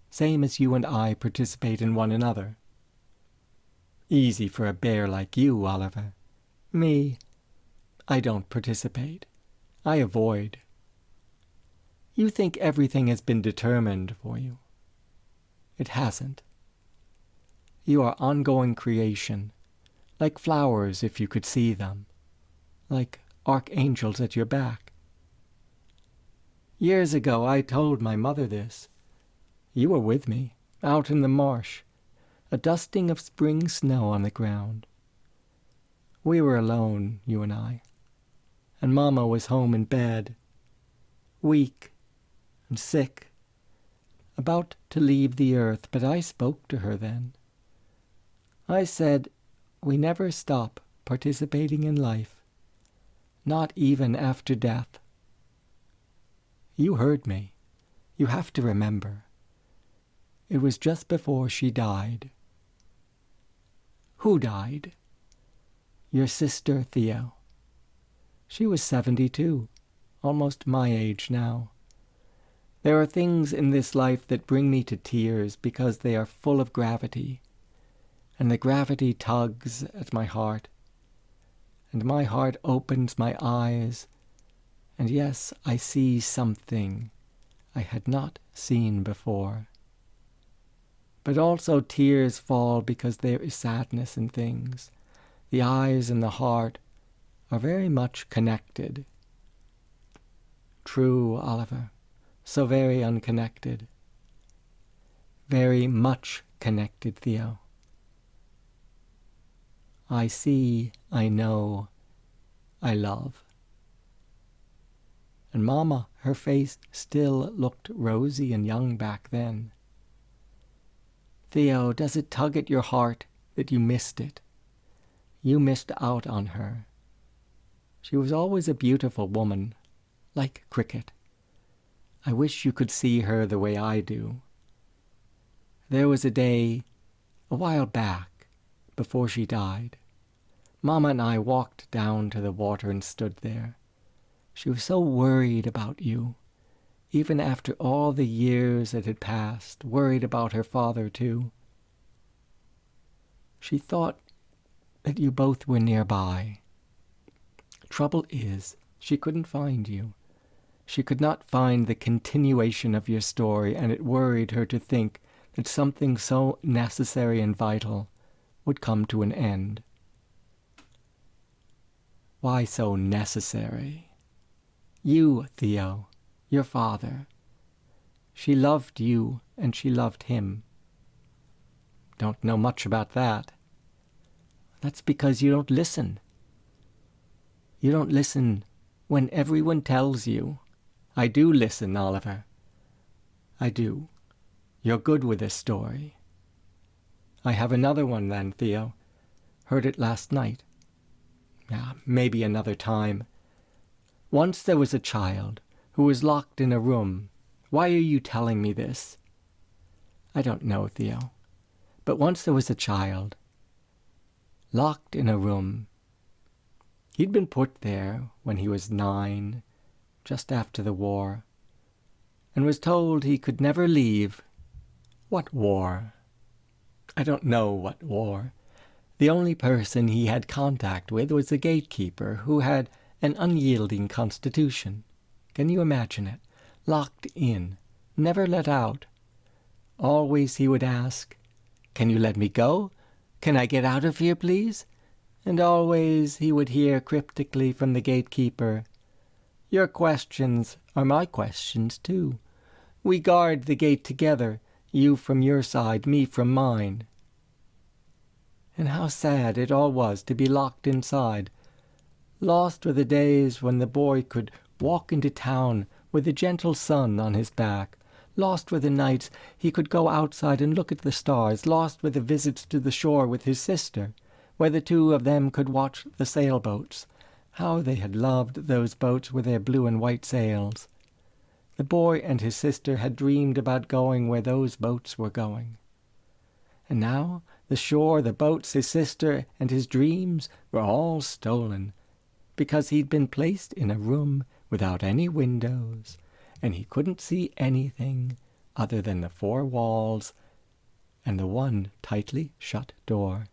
same as you and I participate in one another. Easy for a bear like you, Oliver. Me, I don't participate. I avoid. You think everything has been determined for you. It hasn't. You are ongoing creation, like flowers if you could see them, like archangels at your back. Years ago I told my mother this. You were with me, out in the marsh, a dusting of spring snow on the ground. We were alone, you and I, and Mama was home in bed, weak and sick, about to leave the earth, but I spoke to her then. I said, we never stop participating in life, not even after death. You heard me. You have to remember. It was just before she died. Who died? Your sister, Theo. She was 72, almost my age now. There are things in this life that bring me to tears because they are full of gravity, and the gravity tugs at my heart, and my heart opens my eyes, and yes, I see something I had not seen before. But also tears fall because there is sadness in things. The eyes and the heart are very much connected. True, Oliver, so very unconnected. Very much connected, Theo. I see, I know, I love. And Mama, her face still looked rosy and young back then. Theo, does it tug at your heart that you missed it? You missed out on her. She was always a beautiful woman, like cricket. I wish you could see her the way I do. There was a day, a while back, before she died. Mama and I walked down to the water and stood there. She was so worried about you, even after all the years that had passed, worried about her father too. She thought that you both were nearby. Trouble is, she couldn't find you. She could not find the continuation of your story, and it worried her to think that something so necessary and vital would come to an end. Why so necessary? You, Theo, your father. She loved you, and she loved him. Don't know much about that. That's because you don't listen. You don't listen when everyone tells you. I do listen, Oliver. I do. You're good with this story. I have another one then, Theo. Heard it last night. Maybe another time. Once there was a child who was locked in a room. Why are you telling me this? I don't know, Theo. But once there was a child locked in a room. He'd been put there when he was 9, just after the war, and was told he could never leave. What war? I don't know what war. The only person he had contact with was the gatekeeper, who had an unyielding constitution. Can you imagine it? Locked in, never let out. Always he would ask, "Can you let me go? Can I get out of here, please?" And always he would hear cryptically from the gatekeeper, "Your questions are my questions too. We guard the gate together, you from your side, me from mine." And how sad it all was to be locked inside. Lost were the days when the boy could walk into town with the gentle sun on his back. Lost were the nights he could go outside and look at the stars. Lost were the visits to the shore with his sister, where the two of them could watch the sailboats. How they had loved those boats with their blue and white sails. The boy and his sister had dreamed about going where those boats were going. And now the shore, the boats, his sister, and his dreams were all stolen, because he'd been placed in a room without any windows, and he couldn't see anything other than the 4 walls and the one tightly shut door.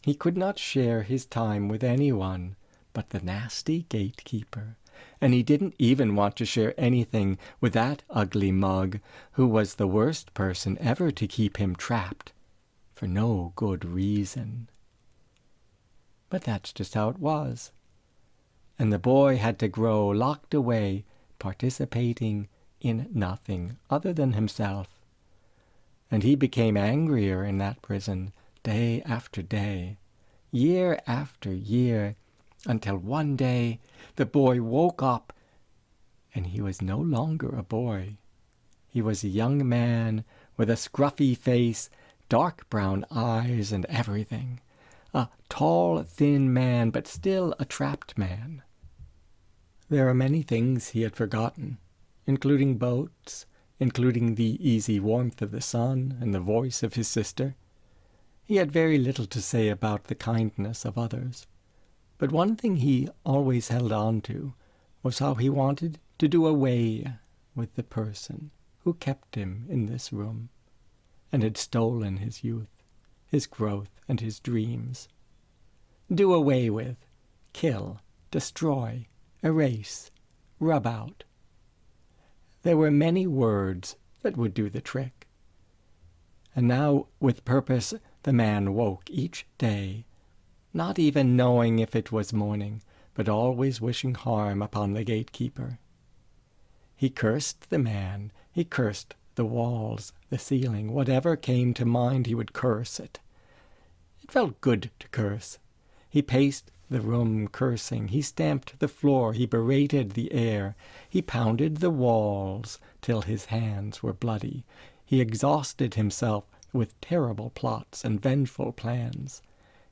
He could not share his time with anyone but the nasty gatekeeper, and he didn't even want to share anything with that ugly mug, who was the worst person ever to keep him trapped, for no good reason. But that's just how it was. And the boy had to grow locked away, participating in nothing other than himself. And he became angrier in that prison, day after day, year after year, until one day the boy woke up, and he was no longer a boy. He was a young man with a scruffy face, dark brown eyes and everything. A tall, thin man, but still a trapped man. There are many things he had forgotten, including boats, including the easy warmth of the sun and the voice of his sister. He had very little to say about the kindness of others. But one thing he always held on to was how he wanted to do away with the person who kept him in this room and had stolen his youth, his growth, and his dreams. Do away with, kill, destroy, erase, rub out. There were many words that would do the trick. And now, with purpose, the man woke each day, not even knowing if it was morning, but always wishing harm upon the gatekeeper. He cursed the man, he cursed the walls, the ceiling, whatever came to mind he would curse it. It felt good to curse. He paced the room cursing, he stamped the floor, he berated the air, he pounded the walls till his hands were bloody. He exhausted himself with terrible plots and vengeful plans.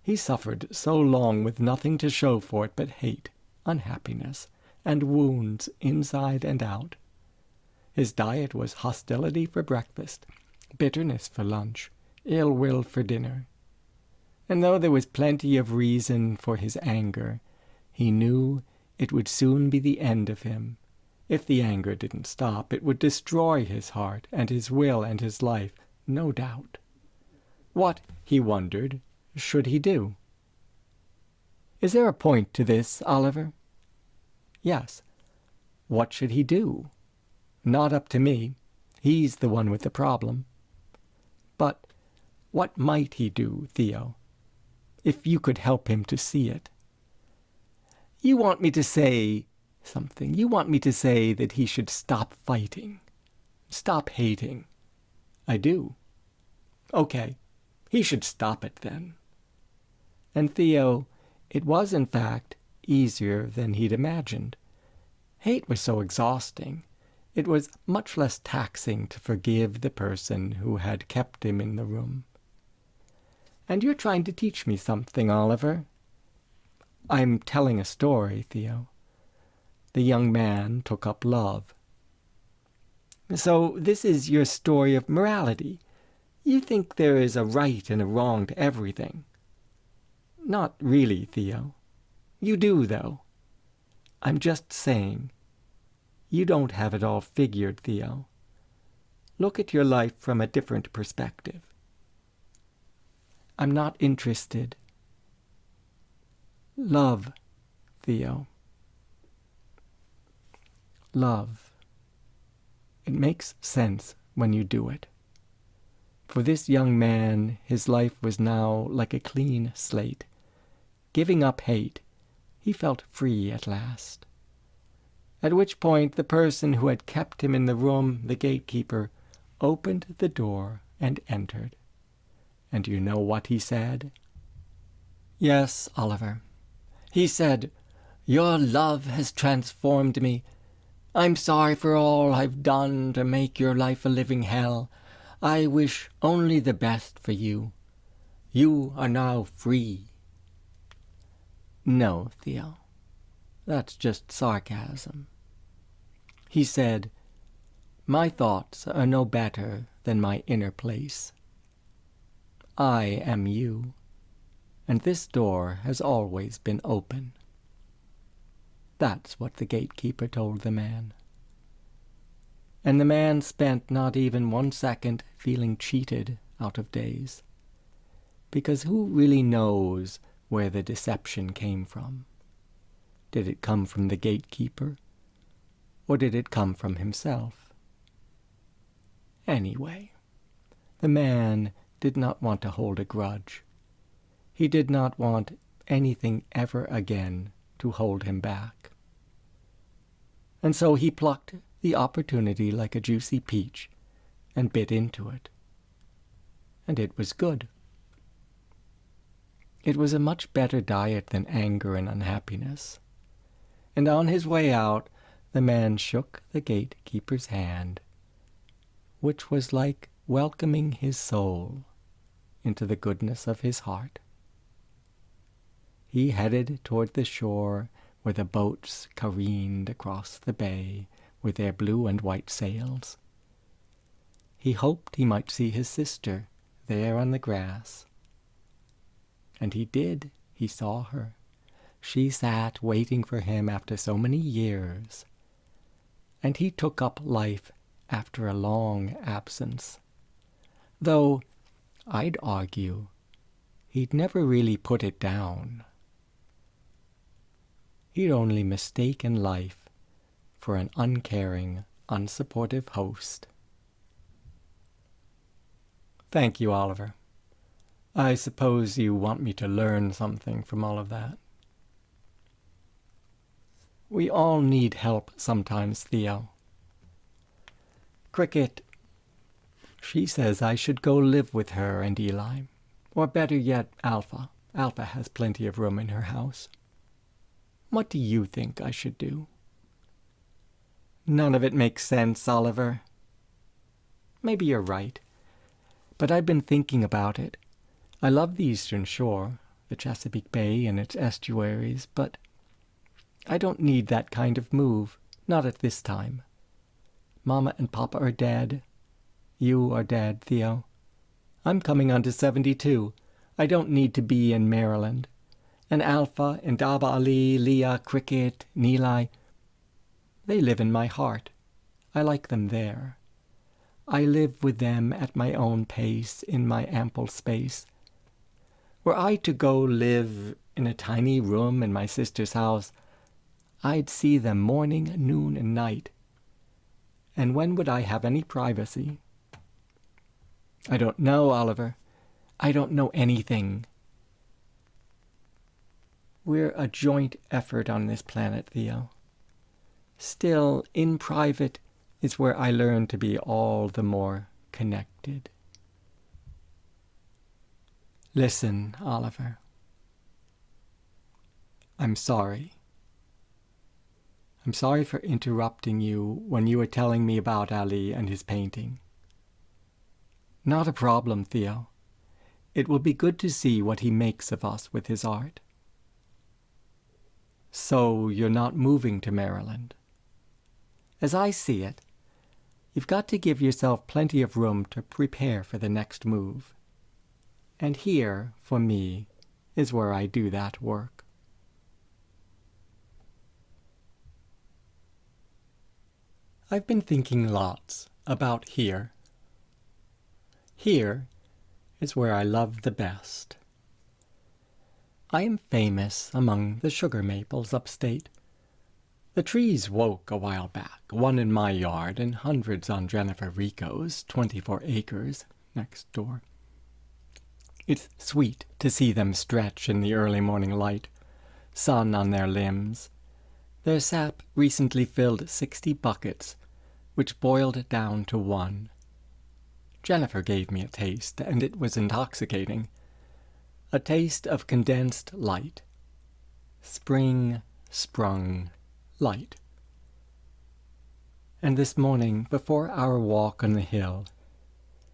He suffered so long with nothing to show for it but hate, unhappiness, and wounds inside and out. His diet was hostility for breakfast, bitterness for lunch, ill will for dinner. And though there was plenty of reason for his anger, he knew it would soon be the end of him. If the anger didn't stop, it would destroy his heart and his will and his life, no doubt. What, he wondered, should he do? Is there a point to this, Oliver? Yes. What should he do? Not up to me. He's the one with the problem. But what might he do, Theo? If you could help him to see it. You want me to say something. You want me to say that he should stop fighting, stop hating. I do. Okay, he should stop it then. And Theo, it was in fact easier than he'd imagined. Hate was so exhausting. It was much less taxing to forgive the person who had kept him in the room. And you're trying to teach me something, Oliver. I'm telling a story, Theo. The young man took up love. So this is your story of morality. You think there is a right and a wrong to everything. Not really, Theo. You do, though. I'm just saying. You don't have it all figured, Theo. Look at your life from a different perspective. I'm not interested. Love, Theo. Love. It makes sense when you do it. For this young man, his life was now like a clean slate. Giving up hate, he felt free at last. At which point the person who had kept him in the room, the gatekeeper, opened the door and entered. And you know what he said? Yes, Oliver. He said, "Your love has transformed me. I'm sorry for all I've done to make your life a living hell. I wish only the best for you. You are now free." No, Theo. That's just sarcasm. He said, "My thoughts are no better than my inner place. I am you, and this door has always been open." That's what the gatekeeper told the man. And the man spent not even 1 second feeling cheated out of days. Because who really knows where the deception came from? Did it come from the gatekeeper, or did it come from himself? Anyway, the man did not want to hold a grudge. He did not want anything ever again to hold him back. And so he plucked the opportunity like a juicy peach and bit into it. And it was good. It was a much better diet than anger and unhappiness. And on his way out, the man shook the gatekeeper's hand, which was like welcoming his soul into the goodness of his heart. He headed toward the shore where the boats careened across the bay with their blue and white sails. He hoped he might see his sister there on the grass. And he did. He saw her. She sat waiting for him after so many years. And he took up life after a long absence. Though, I'd argue, he'd never really put it down. He'd only mistaken life for an uncaring, unsupportive host. Thank you, Oliver. I suppose you want me to learn something from all of that. We all need help sometimes, Theo. Cricket, she says I should go live with her and Eli. Or better yet, Alpha. Alpha has plenty of room in her house. What do you think I should do? None of it makes sense, Oliver. Maybe you're right. But I've been thinking about it. I love the Eastern Shore, the Chesapeake Bay and its estuaries, but I don't need that kind of move, not at this time. Mama and Papa are dead. You are dead, Theo. I'm coming on to 72. I don't need to be in Maryland. And Alpha and Daba Ali, Leah, Cricket, Neeli, they live in my heart. I like them there. I live with them at my own pace in my ample space. Were I to go live in a tiny room in my sister's house, I'd see them morning, noon, and night. And when would I have any privacy? I don't know, Oliver. I don't know anything. We're a joint effort on this planet, Theo. Still, in private is where I learn to be all the more connected. Listen, Oliver. I'm sorry. I'm sorry for interrupting you when you were telling me about Ali and his painting. Not a problem, Theo. It will be good to see what he makes of us with his art. So you're not moving to Maryland? As I see it, you've got to give yourself plenty of room to prepare for the next move. And here, for me, is where I do that work. I've been thinking lots about here. Here is where I love the best. I am famous among the sugar maples upstate. The trees woke a while back, one in my yard and hundreds on Jennifer Rico's 24 acres next door. It's sweet to see them stretch in the early morning light, sun on their limbs. Their sap recently filled 60 buckets, which boiled down to 1. Jennifer gave me a taste, and it was intoxicating. A taste of condensed light. Spring sprung light. And this morning, before our walk on the hill,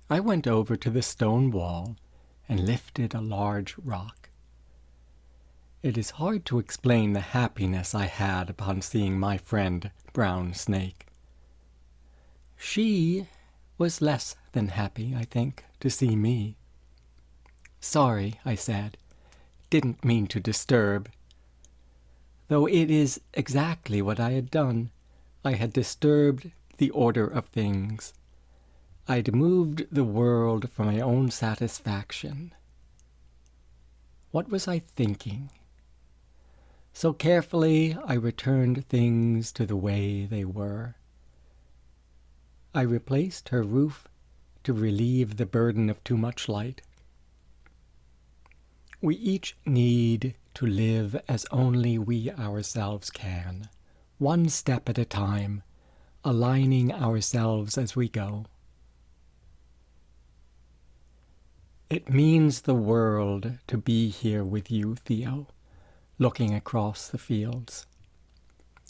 I went over to the stone wall and lifted a large rock. It is hard to explain the happiness I had upon seeing my friend Brown Snake. She was less than happy, I think, to see me. Sorry, I said. Didn't mean to disturb. Though it is exactly what I had done. I had disturbed the order of things. I'd moved the world for my own satisfaction. What was I thinking? So carefully I returned things to the way they were. I replaced her roof to relieve the burden of too much light. We each need to live as only we ourselves can, one step at a time, aligning ourselves as we go. It means the world to be here with you, Theo, looking across the fields.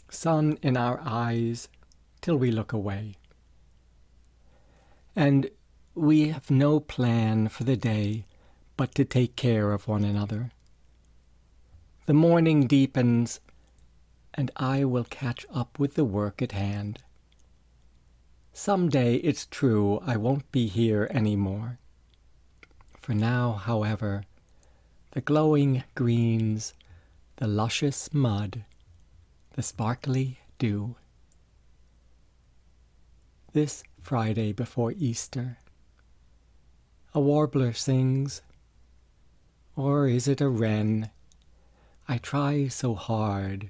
Sun in our eyes till we look away. And we have no plan for the day but to take care of one another. The morning deepens, and I will catch up with the work at hand. Someday, it's true, I won't be here anymore. For now, however, the glowing greens, the luscious mud, the sparkly dew. This Friday before Easter, a warbler sings, or is it a wren? I try so hard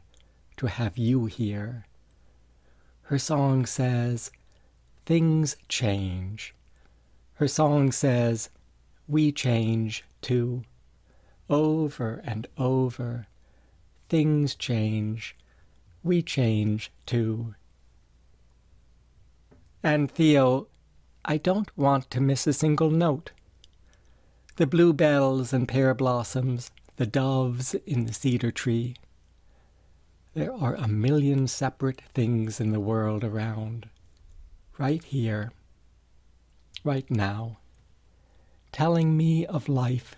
to have you here. Her song says, things change. Her song says, we change too. Over and over, things change. We change too. And Theo, I don't want to miss a single note. The bluebells and pear blossoms, the doves in the cedar tree. There are a million separate things in the world around, right here, right now, telling me of life,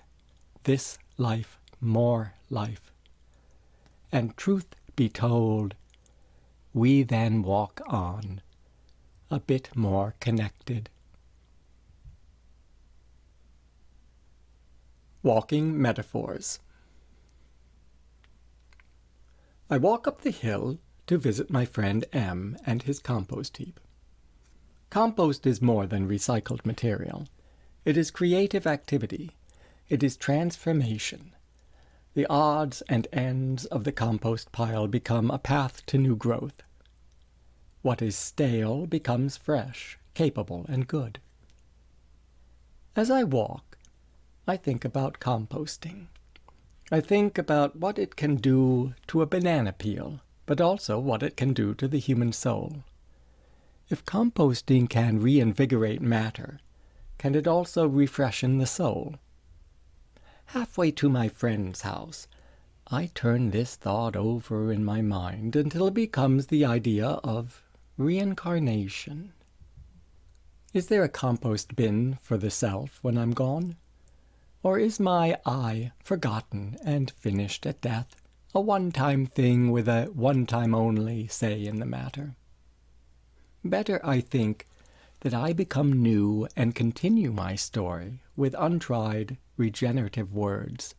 this life, more life. And truth be told, we then walk on, a bit more connected. Walking metaphors. I walk up the hill to visit my friend M and his compost heap. Compost is more than recycled material. It is creative activity. It is transformation. The odds and ends of the compost pile become a path to new growth. What is stale becomes fresh, capable, and good. As I walk, I think about composting. I think about what it can do to a banana peel, but also what it can do to the human soul. If composting can reinvigorate matter, can it also refreshen the soul? Halfway to my friend's house, I turn this thought over in my mind until it becomes the idea of reincarnation. Is there a compost bin for the self when I'm gone? Or is my I forgotten and finished at death, a one-time thing with a one-time only say in the matter? Better, I think, that I become new and continue my story with untried, regenerative words.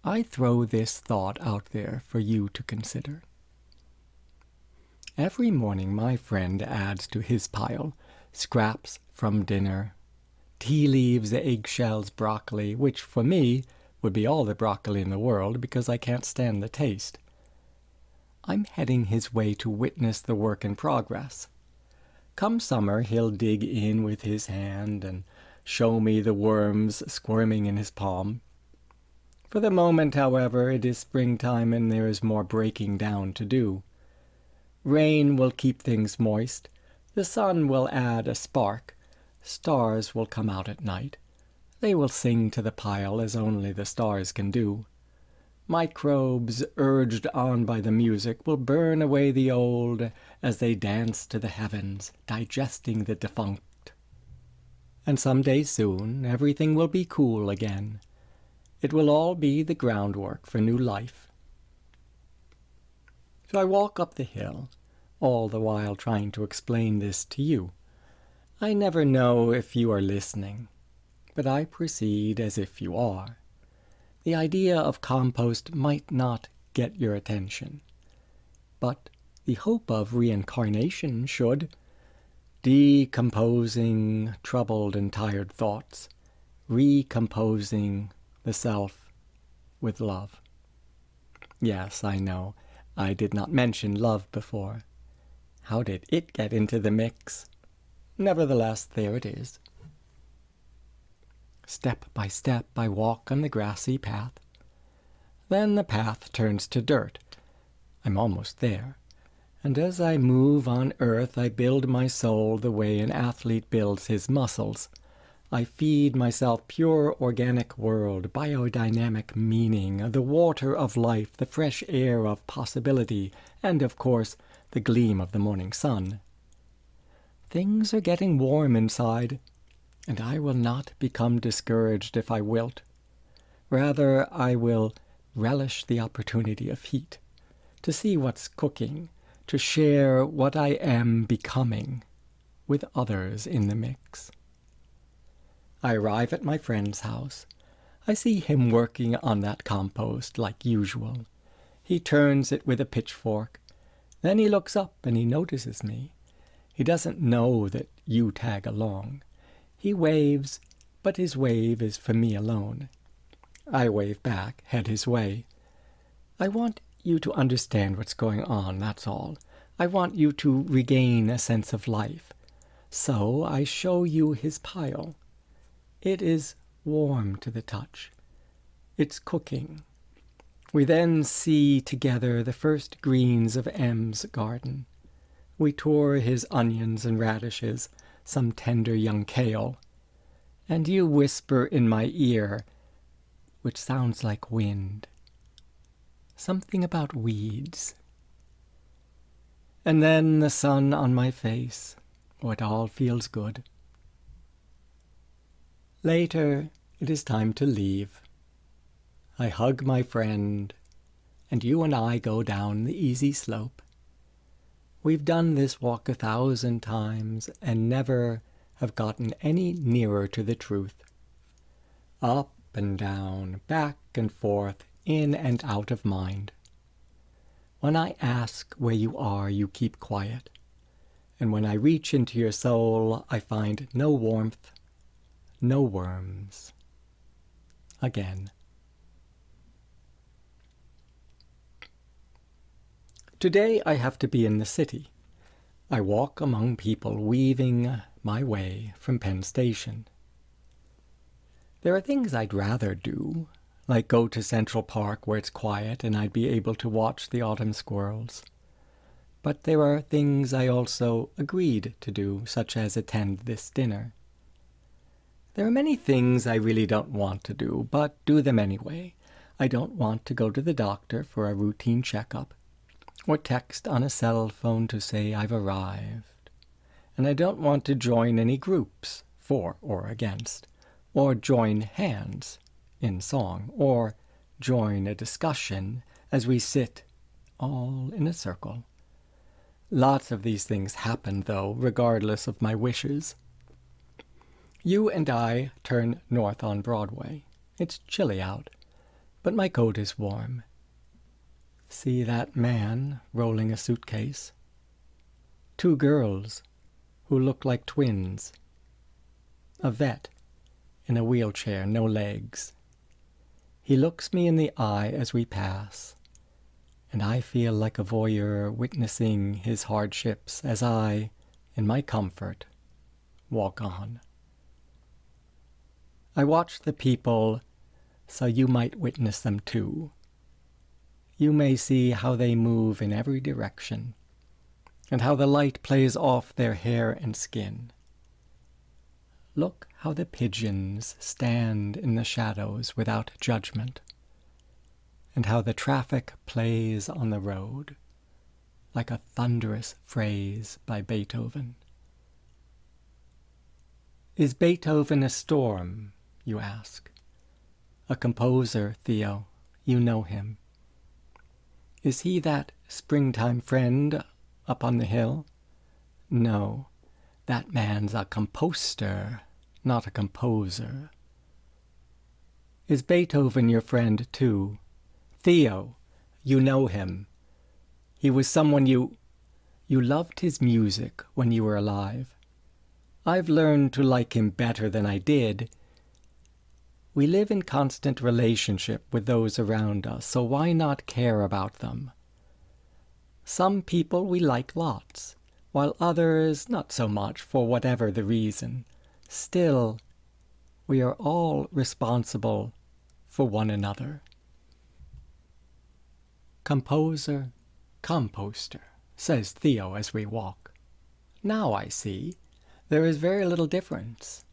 I throw this thought out there for you to consider. Every morning my friend adds to his pile scraps from dinner, tea leaves, eggshells, broccoli, which for me would be all the broccoli in the world because I can't stand the taste. I'm heading his way to witness the work in progress. Come summer, he'll dig in with his hand and show me the worms squirming in his palm. For the moment, however, it is springtime and there is more breaking down to do. Rain will keep things moist. The sun will add a spark. Stars will come out at night. They will sing to the pile as only the stars can do. Microbes, urged on by the music, will burn away the old as they dance to the heavens, digesting the defunct. And some day soon, everything will be cool again. It will all be the groundwork for new life. So I walk up the hill, all the while trying to explain this to you. I never know if you are listening, but I proceed as if you are. The idea of compost might not get your attention, but the hope of reincarnation should. Decomposing troubled and tired thoughts, recomposing the self with love. Yes, I know, I did not mention love before. How did it get into the mix? Nevertheless, there it is. Step by step, I walk on the grassy path. Then the path turns to dirt. I'm almost there. And as I move on earth, I build my soul the way an athlete builds his muscles. I feed myself pure organic world, biodynamic meaning, the water of life, the fresh air of possibility, and, of course, the gleam of the morning sun. Things are getting warm inside, and I will not become discouraged if I wilt. Rather, I will relish the opportunity of heat, to see what's cooking, to share what I am becoming. with others in the mix. I arrive at my friend's house. I see him working on that compost like usual. He turns it with a pitchfork. Then he looks up and he notices me. He doesn't know that you tag along. He waves, but his wave is for me alone. I wave back, head his way. I want you to understand what's going on, that's all. I want you to regain a sense of life. So I show you his pile. It is warm to the touch. It's cooking. We then see together the first greens of M's garden. We tour his onions and radishes, some tender young kale. And you whisper in my ear, which sounds like wind, something about weeds. And then the sun on my face. Oh, it all feels good. Later, it is time to leave. I hug my friend, and you and I go down the easy slope. We've done this walk 1,000 times and never have gotten any nearer to the truth. Up and down, back and forth, in and out of mind. When I ask where you are, you keep quiet. And when I reach into your soul, I find no warmth, no worms. Again. Today I have to be in the city. I walk among people, weaving my way from Penn Station. There are things I'd rather do, like go to Central Park where it's quiet and I'd be able to watch the autumn squirrels. But there are things I also agreed to do, such as attend this dinner. There are many things I really don't want to do, but do them anyway. I don't want to go to the doctor for a routine checkup, or text on a cell phone to say I've arrived. And I don't want to join any groups, for or against, or join hands in song, or join a discussion as we sit all in a circle. Lots of these things happen, though, regardless of my wishes. You and I turn north on Broadway. It's chilly out, but my coat is warm. See that man rolling a suitcase? 2 girls who look like twins. A vet in a wheelchair, no legs. He looks me in the eye as we pass, and I feel like a voyeur witnessing his hardships as I, in my comfort, walk on. I watch the people so you might witness them too. You may see how they move in every direction, and how the light plays off their hair and skin. Look how the pigeons stand in the shadows without judgment, and how the traffic plays on the road, like a thunderous phrase by Beethoven. Is Beethoven a storm, you ask? A composer, Theo, you know him. Is he that springtime friend up on the hill? No, that man's a composter, not a composer. Is Beethoven your friend too? Theo, you know him. He was someone you loved his music when you were alive. I've learned to like him better than I did. We live in constant relationship with those around us, so why not care about them? Some people we like lots, while others not so much for whatever the reason. Still, we are all responsible for one another. Composer, composter, says Theo as we walk. Now I see, there is very little difference.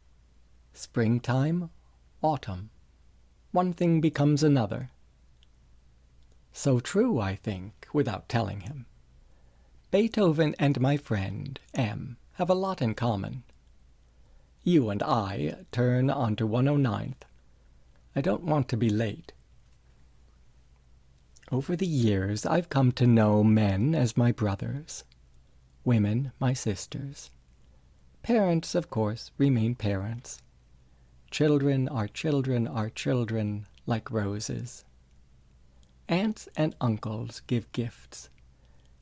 Springtime, autumn, one thing becomes another. So true, I think, without telling him. Beethoven and my friend, M, have a lot in common. You and I turn onto 109th. I don't want to be late. Over the years, I've come to know men as my brothers, women my sisters. Parents, of course, remain parents. Children are children are children, like roses. Aunts and uncles give gifts,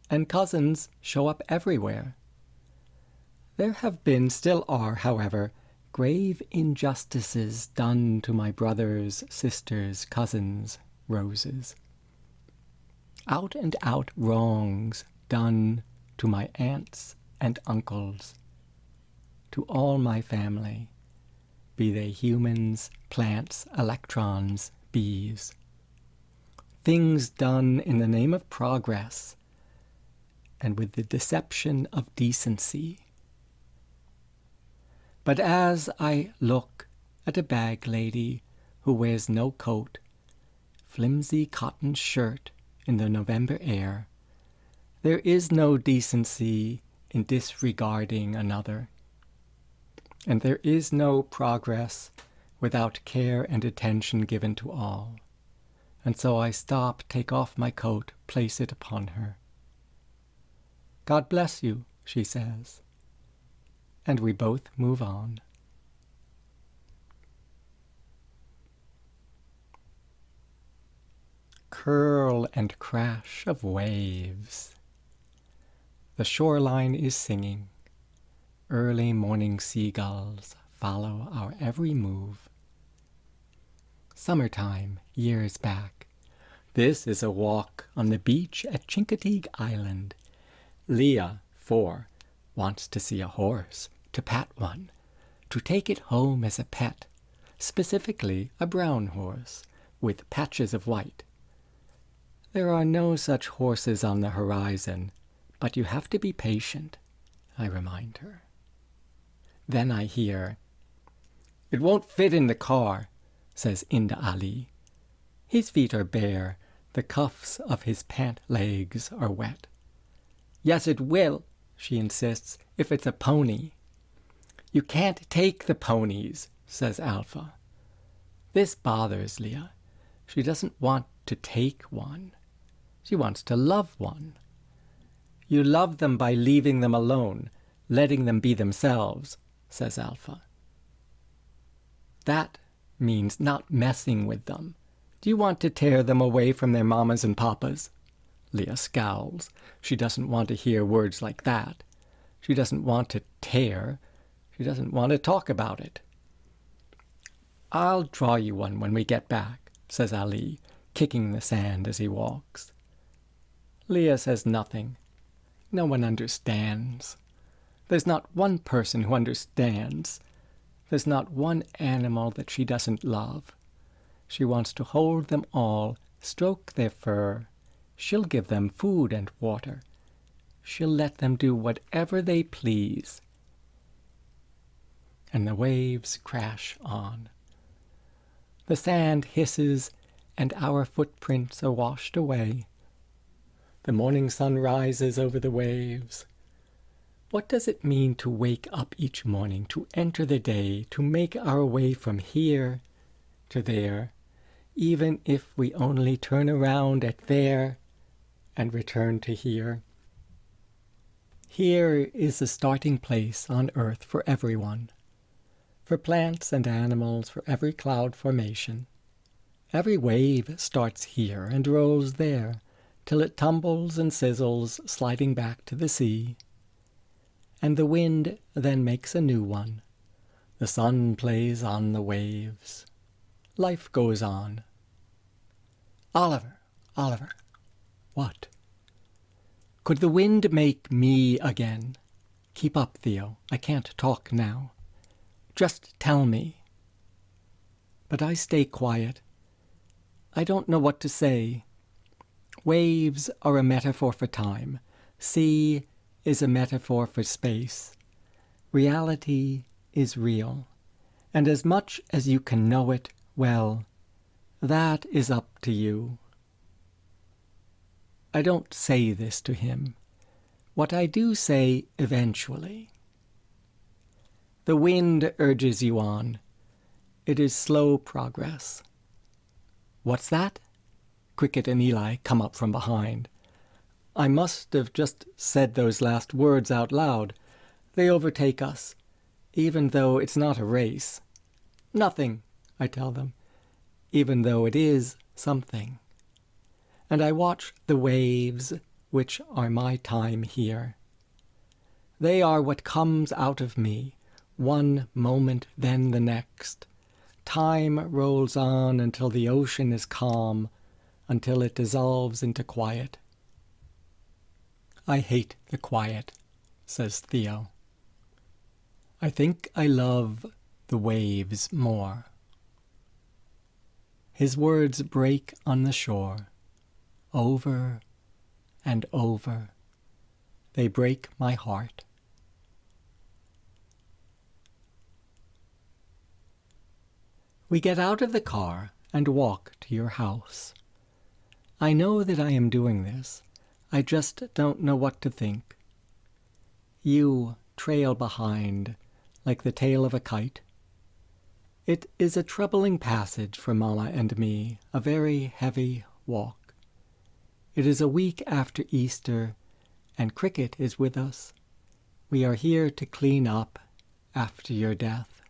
and cousins show up everywhere. There have been, still are, however, grave injustices done to my brothers, sisters, cousins, roses. Out and out wrongs done to my aunts and uncles, to all my family, be they humans, plants, electrons, bees. Things done in the name of progress and with the deception of decency. But as I look at a bag lady who wears no coat, flimsy cotton shirt in the November air, there is no decency in disregarding another. And there is no progress without care and attention given to all. And so I stop, take off my coat, place it upon her. "God bless you," she says. And we both move on. Curl and crash of waves. The shoreline is singing. Early morning seagulls follow our every move. Summertime, years back. This is a walk on the beach at Chincoteague Island. Leah, 4, wants to see a horse, to pat one, to take it home as a pet, specifically a brown horse with patches of white. There are no such horses on the horizon, but you have to be patient, I remind her. Then I hear, "It won't fit in the car," says Inda Ali. His feet are bare, the cuffs of his pant legs are wet. "Yes, it will," she insists, "if it's a pony." "You can't take the ponies," says Alpha. This bothers Leah. She doesn't want to take one. She wants to love one. "You love them by leaving them alone, letting them be themselves," says Alpha. "That means not messing with them. Do you want to tear them away from their mamas and papas?" Leah scowls. She doesn't want to hear words like that. She doesn't want to tear. She doesn't want to talk about it. "I'll draw you one when we get back," says Ali, kicking the sand as he walks. Leah says nothing. No one understands. There's not one person who understands. There's not one animal that she doesn't love. She wants to hold them all, stroke their fur. She'll give them food and water. She'll let them do whatever they please. And the waves crash on. The sand hisses, and our footprints are washed away. The morning sun rises over the waves. What does it mean to wake up each morning, to enter the day, to make our way from here to there, even if we only turn around at there and return to here? Here is the starting place on earth for everyone, for plants and animals, for every cloud formation. Every wave starts here and rolls there, till it tumbles and sizzles, sliding back to the sea. And the wind then makes a new one. The sun plays on the waves. Life goes on. Oliver, Oliver, what? Could the wind make me again? Keep up, Theo. I can't talk now. Just tell me. But I stay quiet. I don't know what to say. Waves are a metaphor for time. Sea is a metaphor for space. Reality is real. And as much as you can know it, well, that is up to you. I don't say this to him. What I do say eventually. The wind urges you on. It is slow progress. What's that? Cricket and Eli come up from behind. I must have just said those last words out loud. They overtake us. even though it's not a race. Nothing, I tell them, even though it is something. And I watch the waves, which are my time here. They are what comes out of me, one moment, then the next. Time rolls on until the ocean is calm, until it dissolves into quiet. I hate the quiet, says Theo. I think I love the waves more. His words break on the shore, over and over. They break my heart. We get out of the car and walk to your house. I know that I am doing this. I just don't know what to think. You trail behind, like the tail of a kite. It is a troubling passage for Mama and me, a very heavy walk. It is a week after Easter, and Cricket is with us. We are here to clean up after your death.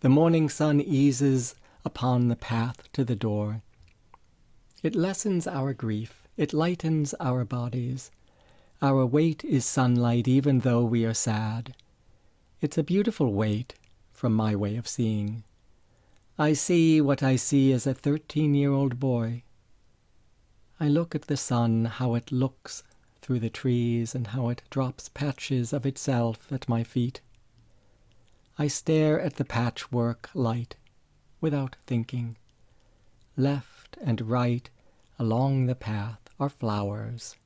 The morning sun eases upon the path to the door. It lessens our grief. It lightens our bodies. Our weight is sunlight even though we are sad. It's a beautiful weight from my way of seeing. I see what I see as a 13-year-old boy. I look at the sun, how it looks through the trees and how it drops patches of itself at my feet. I stare at the patchwork light without thinking. Left and right along the path are flowers.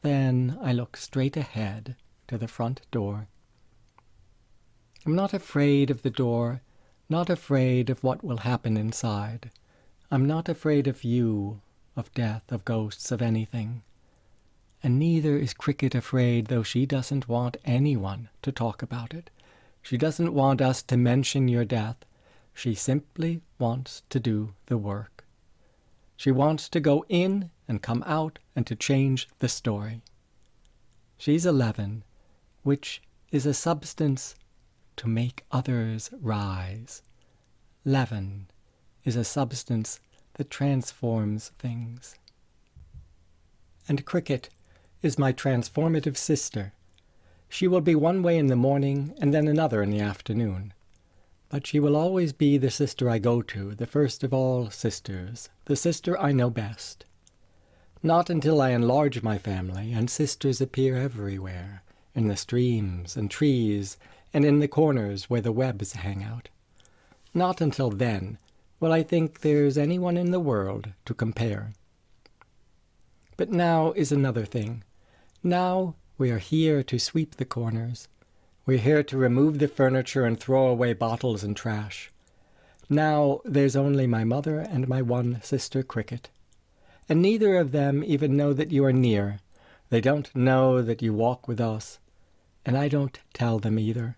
Then I look straight ahead to the front door. I'm not afraid of the door, not afraid of what will happen inside. I'm not afraid of you, of death, of ghosts, of anything. And neither is Cricket afraid, though she doesn't want anyone to talk about it. She doesn't want us to mention your death. She simply wants to do the work. She wants to go in and come out and to change the story. She's 11, which is a substance to make others rise. 11 is a substance that transforms things. And Cricket is my transformative sister. She will be one way in the morning and then another in the afternoon. But she will always be the sister I go to, the first of all sisters, the sister I know best. Not until I enlarge my family and sisters appear everywhere, in the streams and trees and in the corners where the webs hang out. Not until then will I think there's anyone in the world to compare. But now is another thing. Now we are here to sweep the corners. We're here to remove the furniture and throw away bottles and trash. Now there's only my mother and my one sister Cricket. And neither of them even know that you are near. They don't know that you walk with us. And I don't tell them either.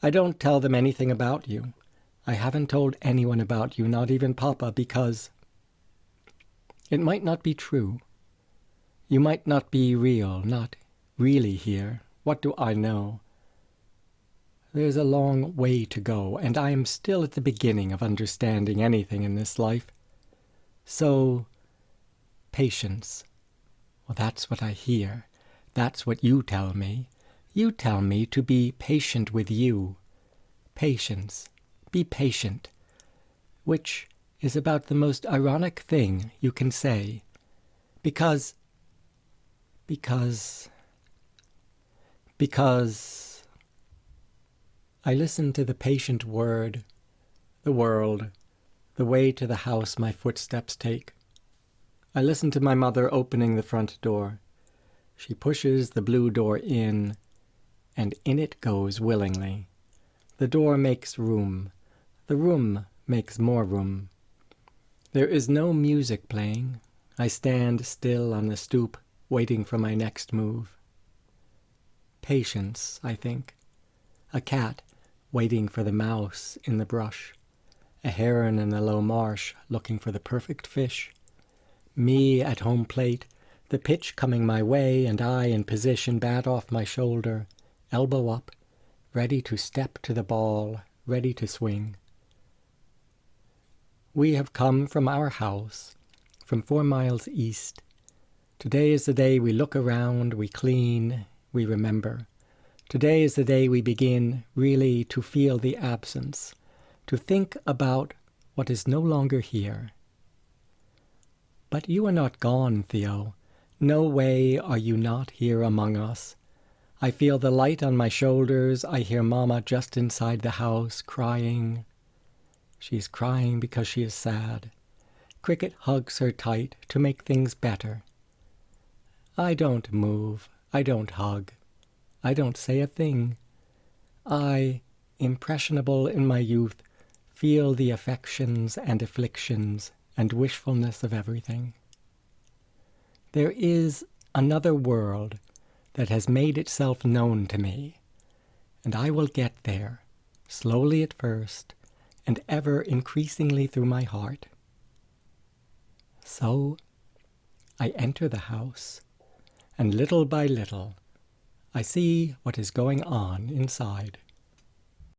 I don't tell them anything about you. I haven't told anyone about you, not even Papa, because it might not be true. You might not be real, not really here. What do I know? There's a long way to go, and I am still at the beginning of understanding anything in this life. So, patience. Well, that's what I hear. That's what you tell me. You tell me to be patient with you. Patience. Be patient. Which is about the most ironic thing you can say. Because I listen to the patient word, the world, the way to the house my footsteps take. I listen to my mother opening the front door. She pushes the blue door in, and in it goes willingly. The door makes room. The room makes more room. There is no music playing. I stand still on the stoop, waiting for my next move. Patience, I think. A cat waiting for the mouse in the brush. A heron in the low marsh looking for the perfect fish. Me at home plate, the pitch coming my way and I in position, bat off my shoulder, elbow up, ready to step to the ball, ready to swing. We have come from our house, from 4 miles east. Today is the day we look around, we clean, we remember. Today is the day we begin really to feel the absence, to think about what is no longer here. But you are not gone, Theo. No way are you not here among us. I feel the light on my shoulders. I hear Mama just inside the house crying. She is crying because she is sad. Cricket hugs her tight to make things better. I don't move. I don't hug. I don't say a thing. I, impressionable in my youth, feel the affections and afflictions and wishfulness of everything. There is another world that has made itself known to me, and I will get there, slowly at first, and ever increasingly through my heart. So I enter the house, and little by little I see what is going on inside.